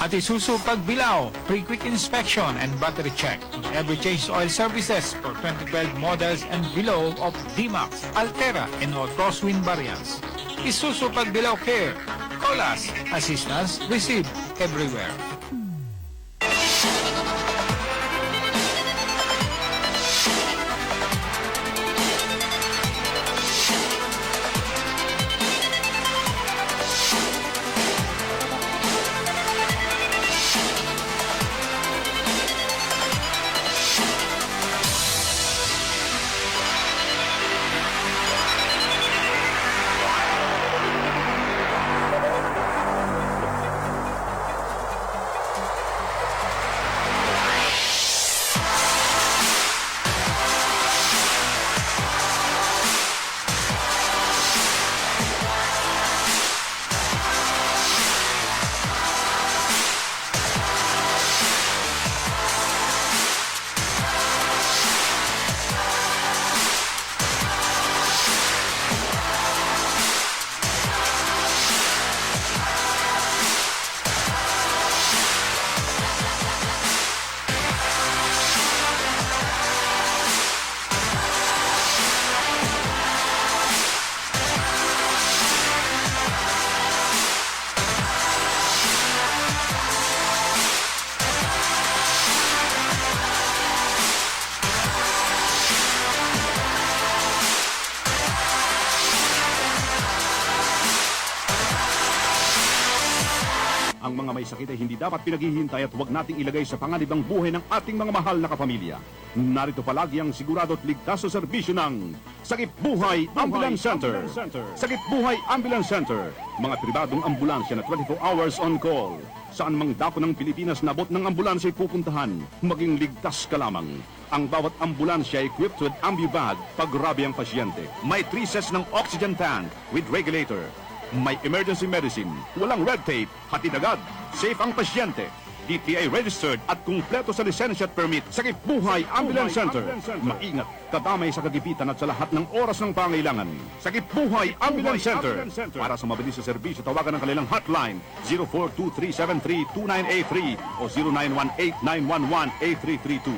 S6: At Isuzu Pagbilao, free quick inspection and battery check on every change oil services for 2012 models and below of D-Max, Altera, and all crosswind variants. Isuzu Pagbilao Care. Call us. Assistance received everywhere.
S7: sakit ay hindi dapat pinaghihintay at huwag nating ilagay sa panganib ang buhay ng ating mga mahal na kapamilya. Narito palagi ang sigurado at ligtas sa serbisyo ng Sakip Buhay Ambulance Center. Sakip Buhay Ambulance Center. Mga pribadong ambulansya na 24 hours on call. Saan mang dako ng Pilipinas nabot ng ambulansya ay pupuntahan, maging ligtas ka lamang. Ang bawat ambulansya ay equipped with AmbuBag pag grabe ang pasyente. May 3 sets ng oxygen tank with regulator. May emergency medicine, walang red tape, hatid agad, safe ang pasyente. DTI registered at kumpleto sa lisensya at permit. Sakip Buhay Ambulance Center. Maingat, kadamay sa kagipitan at sa lahat ng oras ng pangailangan. Sakip Buhay Ambulance Center. Para sa mabilis sa serbisyo, tawagan ang kanilang hotline 0423732983 o 0918-911-8332.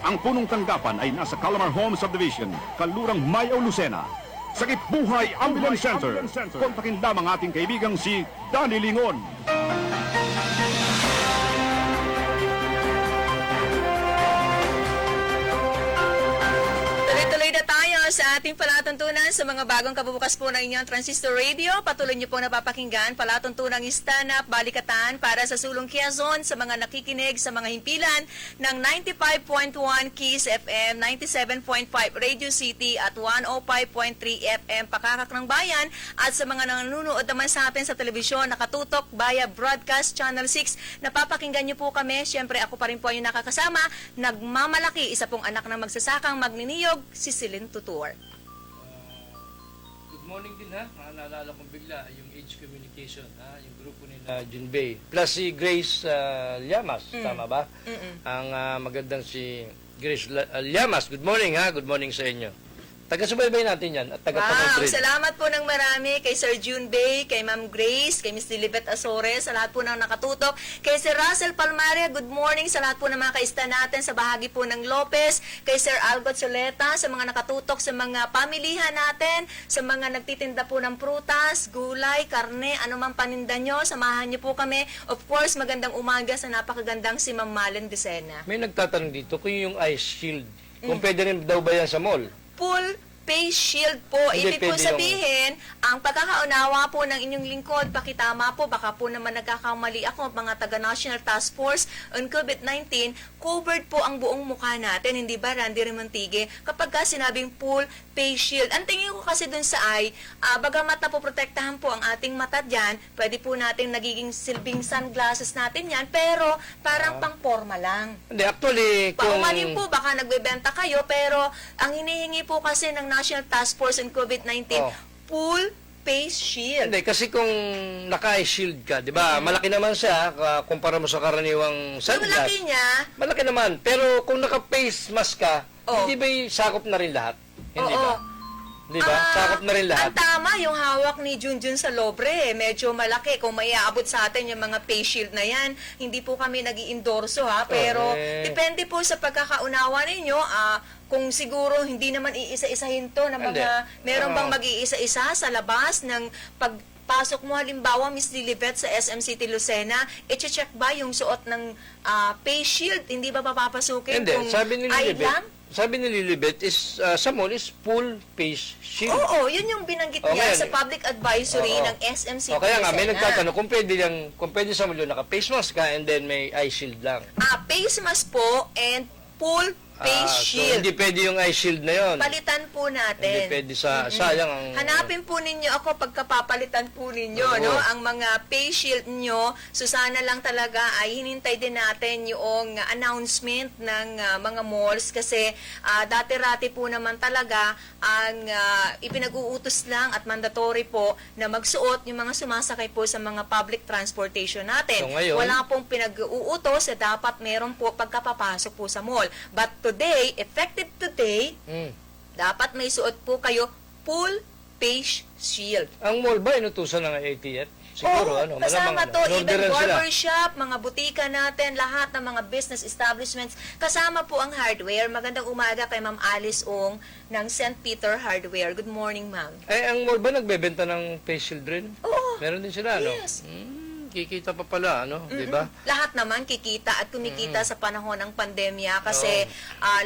S7: Ang punong tanggapan ay nasa Calamar Home Subdivision, Kalurang Mayaw, Lucena. Sakip Buhay Ambulance Center. Kontakin lamang ating kaibigang si Danny Lingon.
S1: Tuloy-tuloy na tayo sa ating palatuntunan sa mga bagong kabubukas po ng inyong Transistor Radio. Patuloy niyo po napapakinggan palatuntunang stand-up balikatan para sa Sulong Quezon sa mga nakikinig sa mga himpilan ng 95.1 Kiss FM, 97.5 Radio City at 105.3 FM Pakakak ng Bayan at sa mga nanonood naman sa atin sa telebisyon nakatutok via Broadcast Channel 6. Napapakinggan niyo po kami. Siyempre ako pa rin po yung nakakasama. Nagmamalaki, isa pong anak ng magsasakang magniniyog, si Celine Tutur.
S2: Good morning din ha. Naalala kong bigla yung Age Communication, ha? Yung grupo ni Junbei. Plus si Grace Llamas, tama ba? Ang magandang si Grace Llamas. Good morning ha. Good morning sa inyo. Taga-subaybay natin yan at
S1: Wow,
S2: taga-Pamodrin.
S1: salamat po ng marami kay Sir June Bay, kay Ma'am Grace, kay Miss Lilibet Azores, sa lahat po ng nakatutok. Kay Sir Russell Palmaria, good morning sa lahat po ng mga kaista natin sa bahagi po ng Lopez. Kay Sir Algot Soleta, sa mga nakatutok sa mga pamilihan natin, sa mga nagtitinda po ng prutas, gulay, karne, anumang paninda nyo, samahan nyo po kami. Of course, magandang umaga sa napakagandang si Ma'am Malen Decena.
S2: May nagtatanong dito kung yung ice shield, kung pwede rin daw ba yan sa mall?
S1: Full face shield po.
S2: Hindi,
S1: Ibig po
S2: pwede
S1: sabihin, ang pagkakaunawa po ng inyong lingkod, pakitama po, baka po naman nagkakamali ako, mga taga-National Task Force on COVID-19, covered po ang buong mukha natin, hindi ba, Randy Remontigue? Kapag ka sinabing full face shield, ang tingin ko kasi dun sa eye, bagamat na po protektahan po ang ating mata dyan, pwede po natin nagiging silbing sunglasses natin yan, pero parang pang-forma lang.
S2: Hindi, actually, kung...
S1: Paumanin po, baka nagbebenta kayo, pero ang hinihingi po kasi ng National Task Force on COVID-19, full face shield.
S2: Hindi, kasi kung naka-eye shield ka, di ba, malaki naman siya, kumpara mo sa karaniwang
S1: Yung
S2: sunglass.
S1: laki niya,
S2: Malaki naman, pero kung naka-face mask ka, hindi ba sakop na rin lahat? Hindi ba? Di ba? Sakop na rin lahat.
S1: Ang tama, yung hawak ni Junjun sa Lobre, medyo malaki. Kung may aabot sa atin yung mga face shield na yan, hindi po kami nag-i-endorso ha, pero depende po sa pagkakaunawa ninyo, kung siguro hindi naman iisa-isahin to na mga, meron bang mag-iisa-isa sa labas ng pagpasok mo, halimbawa, Miss Lilibet sa SM City Lucena, i-check ba yung suot ng face shield? Hindi ba papapasukin
S2: Hindi,
S1: kung
S2: sabi ni
S1: eye
S2: Lilibet,
S1: lang?
S2: sabi ni Lilibet is, sa mall is full face shield.
S1: Oo, yun yung binanggit niya
S2: Okay.
S1: sa public advisory ng SM City
S2: O kaya nga, may
S1: Lucena.
S2: nagtatanong kung pwede sa mall yun, naka-face mask ka and then may eye shield lang.
S1: Face mask po and full face
S2: So,
S1: shield.
S2: hindi pwede yung eye shield na yun.
S1: Palitan po natin.
S2: Hindi pwede sayang ang...
S1: Hanapin po ninyo ako pagkapapalitan po ninyo,
S2: Oo.
S1: no? Ang mga face shield nyo, so sana lang talaga ay hinintay din natin yung announcement ng mga malls kasi dati-rati po naman talaga ang ipinag-uutos lang at mandatory po na magsuot yung mga sumasakay po sa mga public transportation natin.
S2: So, ngayon,
S1: wala pong pinag-uutos na dapat meron po pagkapapasok po sa mall. But today, effective today, dapat may suot po kayo full face shield.
S2: Ang mall ba inutusan ng ATF? Siguro,
S1: Oo, kasama to, even
S2: inorderan sila.
S1: barbershop, mga butika natin, lahat ng mga business establishments, kasama po ang hardware. Magandang umaga kay Ma'am Alice Ong ng St. Peter Hardware. Good morning, Ma'am.
S2: Eh, ang mall ba nagbebenta ng face shield rin?
S1: Oo.
S2: Meron din sila, no?
S1: Yes.
S2: kikita pa pala, ano, di ba?
S1: Lahat naman kikita at kumikita sa panahon ng pandemya kasi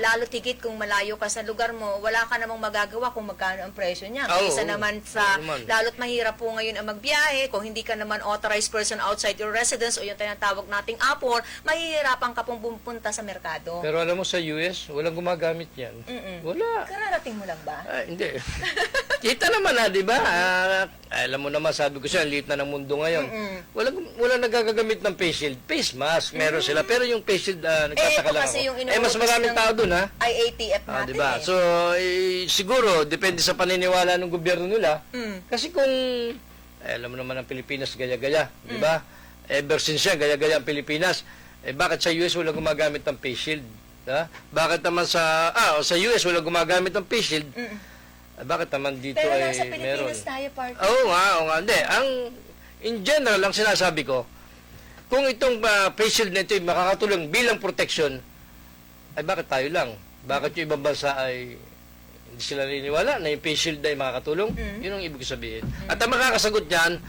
S1: lalo tigit kung malayo ka sa lugar mo, wala ka namang magagawa kung magkano ang presyo niya.
S2: Oo,
S1: Kaysa
S2: oo.
S1: naman sa,
S2: Oo naman.
S1: lalo't mahirap po ngayon ang magbiyahe, kung hindi ka naman authorized person outside your residence o yung tinatawag nating APOR, mahihirapan ka pong pumunta sa merkado.
S2: Pero alam mo sa US, walang gumagamit yan. Wala.
S1: Kararating mo lang ba?
S2: Hindi. Kita naman di ba? Alam mo naman, sabi ko siya, ang liit na ng mundo ngayon. Walang nagagamit ng face shield. Face mask, meron sila. Pero yung face shield, nagtataka
S1: ito
S2: lang
S1: kasi
S2: ako.
S1: yung
S2: Mas
S1: inuutos
S2: maraming
S1: ng
S2: tao dun, ha?
S1: IATF natin
S2: Di ba? So, siguro, depende sa paniniwala ng gobyerno nila. Kasi kung, alam mo naman ang Pilipinas, gaya-gaya. Di ba? Ever since yan, gaya-gaya ang Pilipinas. Bakit sa US walang gumagamit ng face shield? Ha? Bakit naman sa US walang gumagamit ng face shield? Bakit naman dito
S1: Pero
S2: ay
S1: nasa
S2: meron?
S1: Pilipinas tayo, partner.
S2: Oo nga. Hindi. In general, ang sinasabi ko, kung itong face shield na ito ay makakatulong bilang protection, ay bakit tayo lang? Bakit yung ibang bansa ay hindi sila naniniwala na yung face shield ay makakatulong? Yun ang ibig sabihin. At ang makakasagot dyan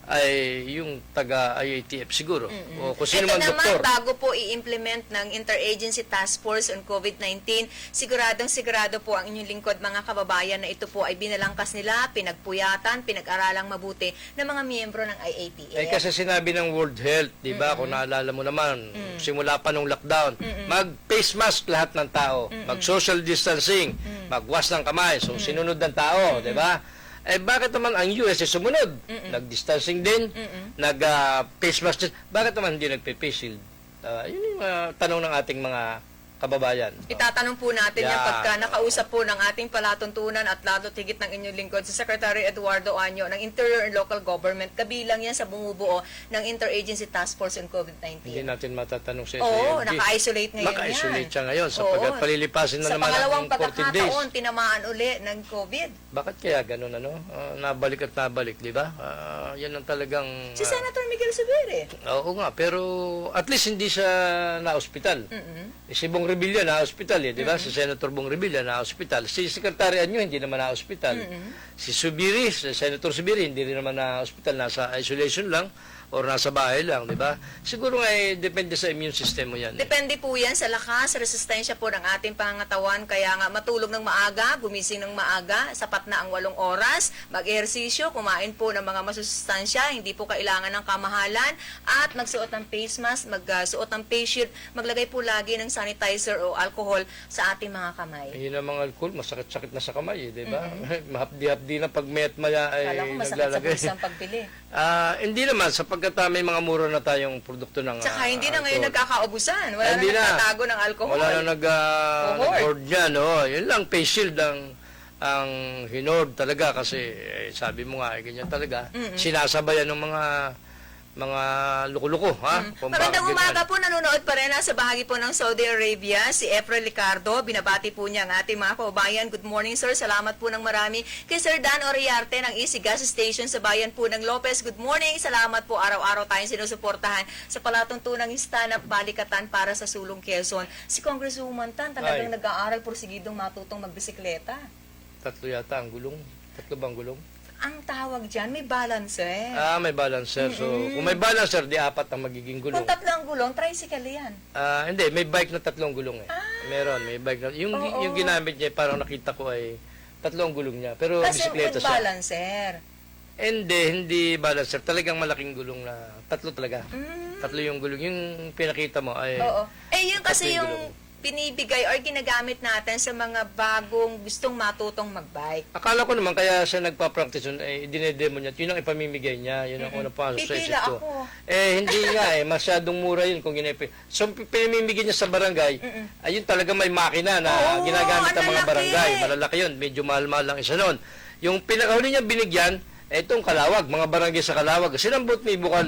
S2: ay yung taga-IATF siguro. O kung sino
S1: Ito
S2: man
S1: naman,
S2: doktor.
S1: bago po i-implement ng Interagency Task Force on COVID-19, sigurado po ang inyong lingkod, mga kababayan, na ito po ay binalangkas nila, pinagpuyatan, pinag-aralang mabuti ng mga miyembro ng IATF.
S2: Kasi sinabi ng World Health, di ba, kung naalala mo naman, simula pa nung lockdown, mag-face mask lahat ng tao, mag-social distancing, mag-wash ng kamay, so sinunod ng tao, di ba? Bakit naman ang US ay sumunod? Nag-distancing din, nag-face mask din. Bakit naman hindi nagpe-face shield? Yun yung tanong ng ating mga kababayan.
S1: Itatanong po natin yan
S2: Yan.
S1: pagka nakausap po ng ating palatuntunan at lalo tigit ng inyong lingkod si Secretary Eduardo Año ng Interior and Local Government. Kabilang yan sa bumubuo ng Interagency Task Force on COVID-19.
S2: Hindi natin matatanong sa
S1: Oo,
S2: SAFG.
S1: naka-isolate ngayon
S2: Naka-isolate
S1: yan.
S2: siya ngayon sapagkat
S1: Oo.
S2: palilipasin na
S1: Sa
S2: naman
S1: pangalawang
S2: ang 14 days.
S1: pagkakataon, tinamaan uli ng COVID.
S2: Bakit kaya ganun, ano? Nabalik at nabalik, di ba? Yan ang talagang...
S1: Si Senator Miguel Zubiri.
S2: Oo nga, pero at least hindi siya na-hospital. Si Bong Revilla na-hospital, di ba? Si Senator Bong Revilla na-hospital. Si Secretary Anyo hindi naman na-hospital. Si Subiri, si Senator Subiri, hindi rin naman na-hospital. Nasa isolation lang or nasa bahay lang, di ba? Siguro nga depende sa immune system mo yan.
S1: Depende po yan sa lakas, resistensya po ng ating pangangatawan. Kaya nga matulog ng maaga, gumising ng maaga, sapat na ang 8 oras, mag-ehersisyo, kumain po ng mga masusustansya, hindi po kailangan ng kamahalan, at magsuot ng face mask, magsuot ng face shield, maglagay po lagi ng sanitizer o alcohol sa ating mga kamay.
S2: Yun ang mga alcohol, masakit-sakit na sa kamay, di ba? Mahapdi-hapdi na pag mayat maya ay
S1: Kala ko masakit sa
S2: naglalagay.
S1: bulsang pagbili.
S2: Hindi naman, sapagkat may mga mura na tayong produkto ng
S1: Tsaka hindi na ngayon
S2: alcohol.
S1: nagkakaubusan. Wala
S2: Hindi
S1: na
S2: na.
S1: nagtatago ng alcohol.
S2: Wala na nag-hoard niya, no? Yun lang, face shield ang hinord talaga kasi sabi mo nga, ganyan talaga. Sinasabayan ng mga luko-luko, ha? Kung
S1: Magandang
S2: bakit
S1: umaga
S2: ganyan.
S1: po, nanonood pa rin sa bahagi po ng Saudi Arabia, si Efrain Licardo. Binabati po niya ang ating mga kababayan. Good morning, sir. Salamat po ng marami. Kay Sir Dan Oriarte ng Easy Gas Station sa bayan po ng Lopez. Good morning. Salamat po. Araw-araw tayong sinusuportahan sa palatuntunang stand-up balikatan para sa Sulong Quezon. Si Congresswoman Tan talagang
S2: Ay.
S1: nag-aaral porsigidong matutong magbisikleta.
S2: 3 yata ang gulong. 3 bang gulong?
S1: Ang tawag dyan, may balancer.
S2: May balancer. So, kung may balancer, di 4 ang magiging gulong.
S1: Kung 3 gulong, tricycle yan.
S2: Hindi, may bike na 3 gulong eh. Meron, may bike na. Yung ginamit niya, parang nakita ko ay 3 gulong niya. Pero
S1: Kasi
S2: bisikleta
S1: with
S2: siya.
S1: balancer.
S2: Hindi balancer. Talagang malaking gulong na 3 talaga. 3 yung gulong. Yung pinakita mo ay...
S1: Oo. Yun kasi
S2: Tatlo yung
S1: yung binibigay or ginagamit natin sa mga bagong gustong matutong magbike.
S2: Akala ko naman kaya siya nagpa-practice yun, dinedemo niya. Yun ang ipamimigay niya. Yun ang unang pasok sa isip
S1: Pipila
S2: ko.
S1: ako.
S2: Hindi nga masyadong mura yun kung So, pinamimigay niya sa barangay, ayun talaga may makina na
S1: Oo,
S2: ginagamit ng
S1: ang
S2: mga
S1: lalaki.
S2: barangay. Malalaki yun. Medyo mahal-mahal lang isa nun. Yung pinakahuli niya binigyan, itong Kalawag, mga barangay sa Kalawag. Sinambot ni Bukal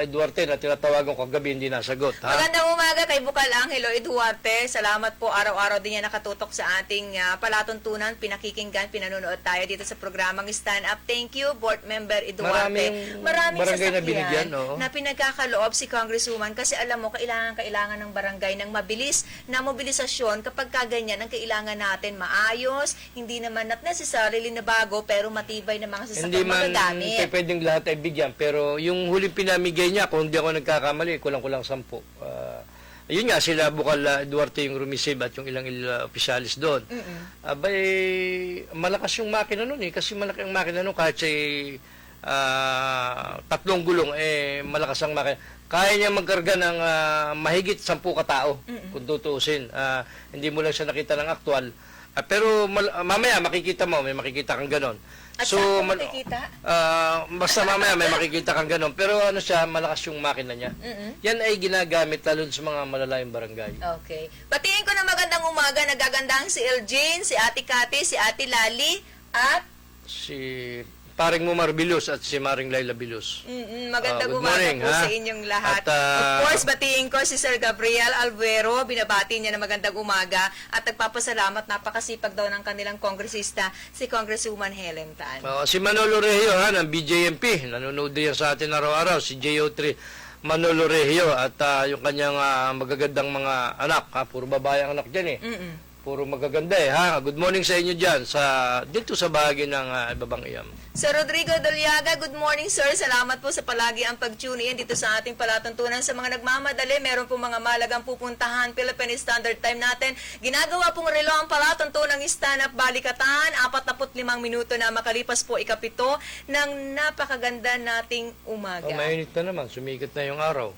S2: Duarte na tinatawagan ko kagabi, hindi nasagot. Ha?
S1: Magandang umaga kay Bukal Angelo Duarte. Salamat po, araw-araw din niya nakatutok sa ating palatuntunan, pinakikinggan, pinanonood tayo dito sa programang Stand Up. Thank you, Board Member Duarte. Maraming
S2: barangay na
S1: sasakyan
S2: binigyan, oo.
S1: na pinagkakaloob si Congresswoman kasi alam mo, kailangan ng barangay ng mabilis na mobilisasyon kapag kaganyan ang kailangan natin maayos, hindi naman not necessarily na bago pero matibay na mga
S2: Hindi
S1: sasakyan
S2: man
S1: magagamit.
S2: pwedeng lahat ay bigyan, pero yung huling pinamigay niya, kung hindi ako nagkakamali, kulang-kulang 10. Yun nga, sila Bukal Duarte yung rumisib at yung ilang opisyalis doon. Abay, malakas yung makina nun kasi malaki ang makina nun kahit say 3 gulong, malakas ang makina. Kaya niya magkarga ng mahigit 10 katao kung tutuusin. Hindi mo lang siya nakita ng aktual. Pero mamaya makikita mo, may makikita kang ganon.
S1: At saan ko makikita?
S2: Basta mamaya may makikita kang ganon. Pero ano siya, malakas yung makina niya. Yan ay ginagamit lalo sa mga malalayong barangay.
S1: Okay. Batiin ko na magandang umaga. Nagagandang si Elgin, si Ate Cathy, si Ate Lali, at
S2: Si Paring Mumar Bilus at si Maring Laila Bilus.
S1: magandang
S2: Good
S1: umaga
S2: morning,
S1: po
S2: ha?
S1: sa inyong lahat.
S2: At,
S1: Of course, batiin ko si Sir Gabriel Alvero. Binabati niya na magandang umaga at nagpapasalamat, napakasipag daw ng kanilang kongresista, si Congresswoman Helen Tan.
S2: Si Manolo Regio ng BJMP, nanonood din sa atin araw-araw, si JO3 Manolo Regio at yung kanyang magagandang mga anak, puro babae ang anak dyan Puro magaganda ha. Good morning sa inyo dyan, dito sa bahagi ng Ibabang Iyam.
S1: Sir Rodrigo Doliaga, good morning sir. Salamat po sa palagi ang pag-tune in dito sa ating palatuntunan. Sa mga nagmamadali, meron po mga malagang pupuntahan, Philippine Standard Time natin. Ginagawa pong relo ang palatuntunang stand-up balikatan, 45 minuto na makalipas po ikapito ng napakaganda nating umaga.
S2: Mainit na naman, sumikat na yung araw.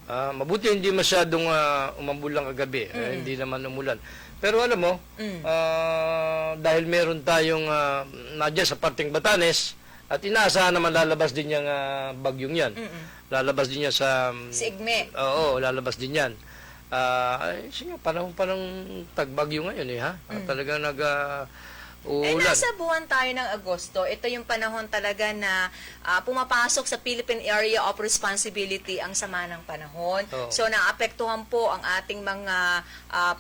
S2: Mabuti hindi masyadong umambulang kagabi, hindi naman umulan. Pero alam mo, dahil meron tayong nadya sa parting Batanes, at inaasahan naman lalabas din yung bagyong yan. Lalabas din yan sa...
S1: Sigme.
S2: Oo, lalabas din yan. Sige, panahon tagbagyo ngayon talagang uulan.
S1: Nasa buwan tayo ng Agosto. Ito yung panahon talaga na pumapasok sa Philippine Area of Responsibility ang sama ng panahon.
S2: Oo.
S1: So, naapektuhan po ang ating mga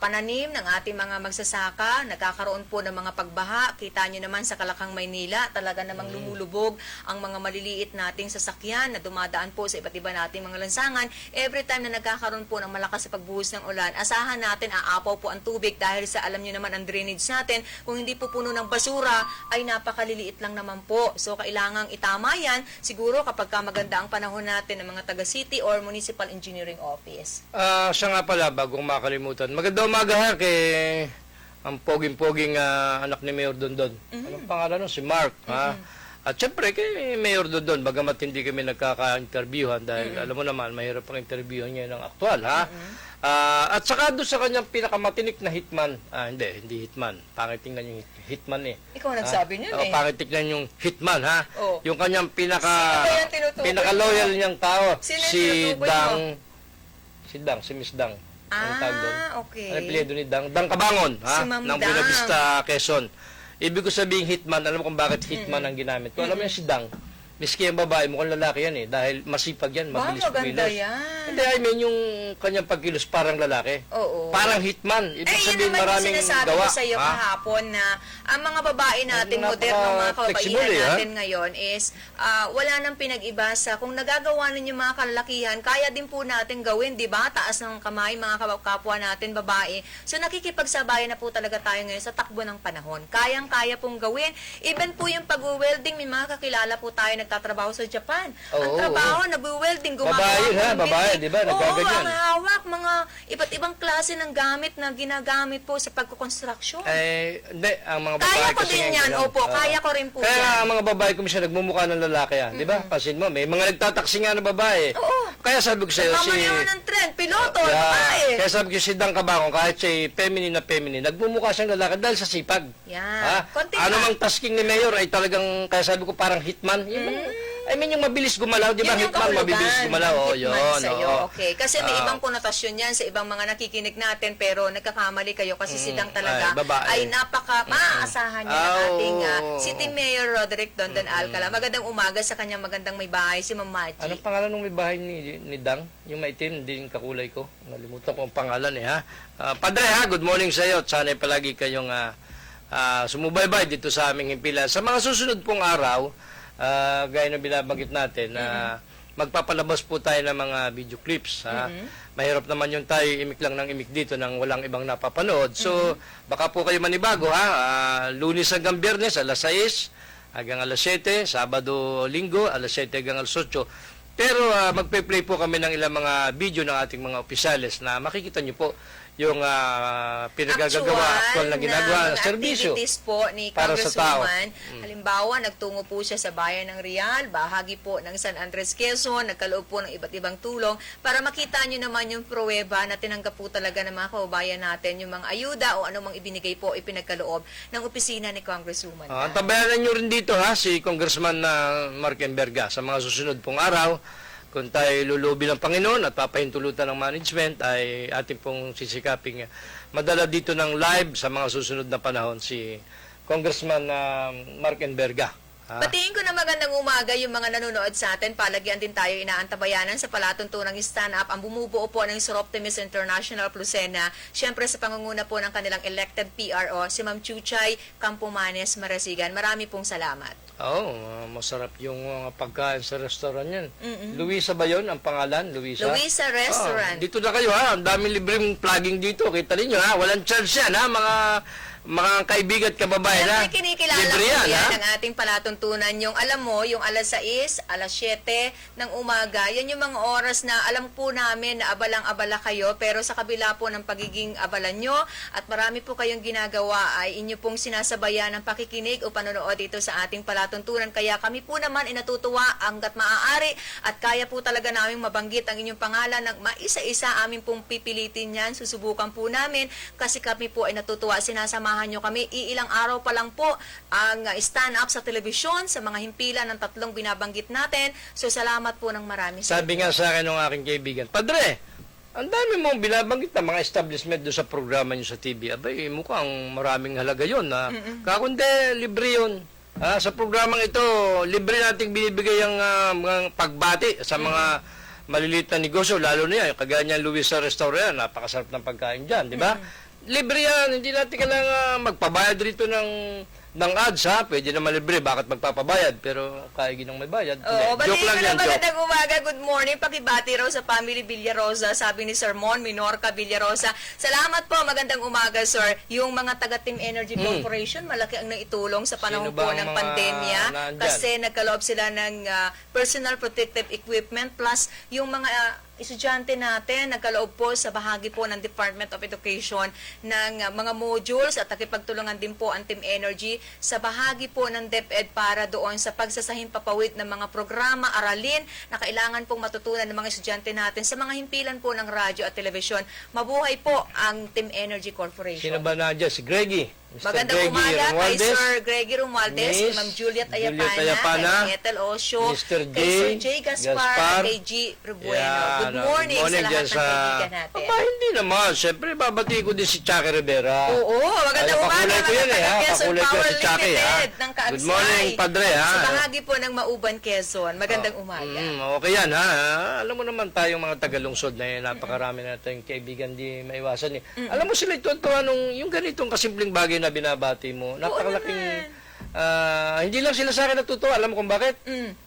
S1: pananim, ng ating mga magsasaka. Nagkakaroon po ng mga pagbaha. Kita nyo naman sa Kalakang, Maynila, talaga namang lumulubog ang mga maliliit nating sasakyan na dumadaan po sa iba't iba nating mga lansangan. Every time na nagkakaroon po ng malakas sa pagbuhos ng ulan, asahan natin aapaw po ang tubig dahil sa alam nyo naman ang drainage natin. Kung hindi po puno ng basura, ay napakaliliit lang naman po. So, kailangang itama yan, siguro kapag maganda ang panahon natin ng mga taga-city or municipal engineering office.
S2: Siya nga pala, bagong makalimutan. Magandang umaga kay ang poging-poging anak ni Mayor Dondon. Anong pangalan nun? Si Mark. At syempre, kay Mayor Dondon, bagamat hindi kami nagkaka-interviewhan dahil alam mo naman, mahirap ang interviewhan niya ng aktual. At saka doon sa kanyang pinakamatinik na hitman, hindi hitman. Pangit tingnan yung hitman
S1: Ikaw nagsabi niyan
S2: Pangit tingnan yung hitman
S1: Oh.
S2: Yung kanyang
S1: Sino ba yung tinutukoy
S2: pinaka-loyal niyang tao,
S1: Sino yung
S2: si
S1: tinutukoy
S2: Dang, si Miss Dang. Ang tawag doon?
S1: Okay.
S2: Ano apelyido ni Dang? Dang Kabangon,
S1: Si Ma'am
S2: ng
S1: Dang.
S2: Buena Vista, Quezon. Ibig ko sabihin hitman, alam mo kung bakit hitman ang ginamit ko. Alam mo yan si Dang, miski ang babae, mukhang lalaki yan dahil masipag yan, mabilis
S1: maganda
S2: kumilos.
S1: yan.
S2: Hindi, I mean yung kanyang pagkilos parang lalaki.
S1: Oo.
S2: Parang hitman. Ibig
S1: Yun
S2: sabihin
S1: naman yung
S2: maraming
S1: sinasabi
S2: gawa.
S1: ko sa iyo kahapon na ang mga babae natin, moderno mga
S2: Napaka-flexible,
S1: kababaihan natin ngayon is wala nang pinag-iba sa kung nagagawa ninyo mga kalalakihan, kaya din po natin gawin, di ba? Taas ng kamay, mga kapwa natin, babae. So nakikipagsabayan na po talaga tayo ngayon sa takbo ng panahon. Kayang-kaya pong gawin. Even po yung pag-welding, may mga kakilala po tayo nagtatrabaho sa Japan. Ang
S2: Oo,
S1: trabaho, nag-welding, gumagawa
S2: Babae yun,
S1: ng
S2: ha? Babae,
S1: building.
S2: di ba? Nagkaganyan.
S1: Oo, ang hawak, mga iba't ibang klase ng gamit na ginagamit po sa pagkukonstruksyon.
S2: Hindi, ang mga babae
S1: Kaya ko
S2: kasi
S1: din
S2: ngayon,
S1: yan,
S2: ganun.
S1: opo, kaya ko rin po
S2: Kaya
S1: yan.
S2: ang mga babae komisyon nagmumukha ng lalaki di ba? Pasin mo, may mga nagtataksi nga ng babae.
S1: Oo.
S2: Kaya sabi ko sa'yo,
S1: Nagmamaneho ng trend, piloto,
S2: Yeah.
S1: babae.
S2: Kaya sabi ko si Dang Kabangon, kahit siya feminine na feminine, nagmumukha siyang lalaki dahil sa sipag.
S1: Yan. Konti
S2: Ano
S1: pa.
S2: mang tasking ni Mayor ay talagang, kaya sabi ko parang hitman. Yung I mean, yung mabilis gumalaw, di ba?
S1: Yun yung
S2: Hitman, mabilis
S1: kahulugan
S2: gumalaw.
S1: ng
S2: Oh,
S1: hitman
S2: yun.
S1: sa'yo.
S2: oo.
S1: Okay. Kasi may
S2: Ah.
S1: ibang konotasyon yan sa ibang mga nakikinig natin, pero nagkakamali kayo kasi silang talaga
S2: ay, babae.
S1: ay napaka maaasahan niya ng
S2: Oh.
S1: ating City Mayor Roderick Dondon Alcala. Magandang umaga sa kanyang magandang may bahay, si Ma'am Machi.
S2: Anong pangalan ng may bahay ni Dang? Yung maitim, hindi yung kakulay ko. Nalimutan ko ang pangalan ha. Padre ha, good morning sa iyo. Sana palagi kayong sumubaybay dito sa aming himpilan. Sa mga susunod pong araw, gaya ng binabanggit natin, magpapalabas po tayo ng mga video clips. Mahirap naman yung tayo imik lang ng imik dito nang walang ibang napapanood. So, baka po kayo manibago ha. Lunes hanggang Biyernes, alas 6 hanggang alas 7, Sabado, Linggo, alas 7 hanggang alas 8. Pero magpe-play po kami ng ilang mga video ng ating mga opisyales na makikita nyo po yung pinagagagawa, actual na ginagawa na serbisyo
S1: activities po ni
S2: para sa tao.
S1: Congresswoman. Halimbawa, nagtungo po siya sa bayan ng Real, bahagi po ng San Andres, Quezon, nagkaloob po ng iba't ibang tulong para makita nyo naman yung pruweba na tinanggap po talaga ng mga kababayan natin, yung mga ayuda o anumang ibinigay po, ipinagkaloob ng opisina ni Congresswoman.
S2: Tabayanan nyo rin dito ha, si Congressman Mark Enverga. Sa mga susunod pong araw, kung tayo lulubi ng Panginoon at papahintulutan ng management, ay ating pong sisikaping madala dito ng live sa mga susunod na panahon si Congressman Mark Enverga.
S1: Batiin ko na magandang umaga yung mga nanonood sa atin. Palagyan din tayo inaantabayanan sa palatuntunang stand-up ang bumubuo po ng Soroptimis International Lucena. Siyempre sa pangunguna po ng kanilang elected PRO, si Ma'am Chuchay Campomanes Marasigan. Marami pong salamat.
S2: Masarap yung pagkain sa restaurant yan. Luisa ba yun ang pangalan? Luisa?
S1: Luisa Restaurant.
S2: Dito na kayo ha. Ang daming libreng plugging dito. Kita ninyo ha. Walang charge yan ha. Mga kaibigan at kababayan ha.
S1: Siyempre, kinikilala
S2: Libre
S1: ko
S2: yan,
S1: yan
S2: ha?
S1: ng ating palatuntunan. Yung alam mo, yung alas 6, alas 7 ng umaga, yan yung mga oras na alam po namin na abalang-abala kayo, pero sa kabila po ng pagiging abala nyo at marami po kayong ginagawa ay inyo pong sinasabayan ng pakikinig o panonood dito sa ating palatuntunan. Kaya kami po naman inatutuwa hanggat maaari at kaya po talaga namin mabanggit ang inyong pangalan ng maisa-isa amin pong pipilitin yan. Susubukan po namin kasi kami po ay natutuwa. Sinasamahan nyo kami. Iilang araw pa lang po ang stand-up sa telebisyon sa mga himpilan ng tatlong binabanggit natin. So, salamat po ng marami.
S2: Sabi nga sa akin ng aking kaibigan, Padre, ang dami mong binabanggit na mga establishment doon sa programa nyo sa TV. Abay, mukhang maraming halaga yun. Kakundi, libre yun. Sa programang ito, libre nating binibigay ang mga pagbati sa mga maliliit na negosyo, lalo na yan, kagaya niyan Luisa Restaurant, napakasarap ng pagkain dyan, di ba? Libre yan, hindi natin kailangan magpabayad rito ng ads ha, pwede naman libre, bakit magpapabayad, pero kaya ginang may bayad.
S1: Oo,
S2: Joke lang yan, joke.
S1: magandang umaga, good morning, pakibati raw sa family Villarosa, sabi ni Sir Mon Minorca Villarosa. Salamat po, magandang umaga sir. Yung mga taga Team Energy Corporation, malaki ang naitulong sa panahon
S2: Sino
S1: po
S2: ba ang
S1: ng
S2: mga
S1: pandemya
S2: nandyan?
S1: kasi nagkaloob sila ng personal protective equipment plus yung mga estudyante natin nagkaloob po sa bahagi po ng Department of Education ng mga modules at nakipagtulungan din po ang Team Energy sa bahagi po ng DepEd para doon sa pagsasahing papawid ng mga programa, aralin na kailangan pong matutunan ng mga estudyante natin sa mga himpilan po ng radyo at telebisyon. Mabuhay po ang Team Energy Corporation.
S2: Sino ba nandiyan? Si Greggy. Mr.
S1: Magandang
S2: Greggy
S1: umaga kay
S2: Romualdez,
S1: Sir Greggy Romualdez,
S2: Miss
S1: Ma'am Juliet
S2: Juliet
S1: Ayapana,
S2: Ayapana,
S1: kay Ethel Osho,
S2: Mr. J.
S1: kay Sir J. Gaspar,
S2: Gaspar.
S1: kay G. Rebueno.
S2: Yan,
S1: Good morning sa lahat
S2: dyan
S1: ng kaibigan natin.
S2: Aba, hindi naman. Siyempre, babati ko din si Chucky Rivera.
S1: Oo, magandang
S2: Ay,
S1: umaga
S2: pakulay ko yan,
S1: mga
S2: ha?
S1: Quezon
S2: Pakulay ko
S1: Power
S2: si Chucky, ha?
S1: Limited ng Kaagsay.
S2: Good morning, Padre, ha?
S1: Sa bahagi po ng Mauban, Quezon. Magandang umaga.
S2: Okay yan, ha? Alam mo naman tayong mga tagalungsod na yan, napakarami na tayong kaibigan, di maiwasan. Alam mo sila ituwa nung yung ganitong kasimpleng bagay na binabati mo, napakalaking hindi lang sila sa akin natutuwa. Alam mo kung bakit?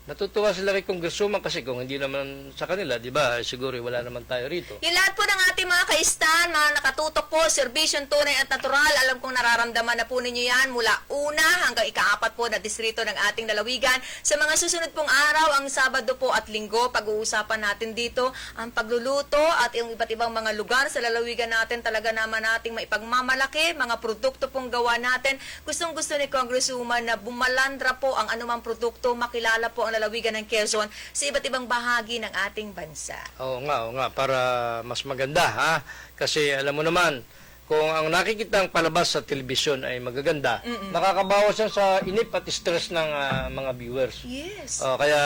S2: Natutuwa sila kay Congresswoman kasi kung hindi naman sa kanila, di ba, siguro wala naman tayo rito.
S1: Yung lahat po ng ating mga kaistan, mga nakatutok po, serbisyon tunay at natural, alam kong nararamdaman na po ninyo yan mula una hanggang ika-4 po na distrito ng ating lalawigan. Sa mga susunod pong araw, ang Sabado po at Linggo, pag-uusapan natin dito ang pagluluto at yung iba't ibang mga lugar sa lalawigan natin, talaga naman nating maipagmamalaki, mga produkto pong gawa natin. Gustong-gusto ni Congresswoman na bumalandra po ang anumang produkto, makilala po ang lalawigan ng Quezon sa iba't ibang bahagi ng ating bansa.
S2: Oo nga, para mas maganda, ha? Kasi alam mo naman, kung ang nakikita ang palabas sa telebisyon ay magaganda, nakakabawas yan sa inip at stress ng mga viewers.
S1: Yes.
S2: Kaya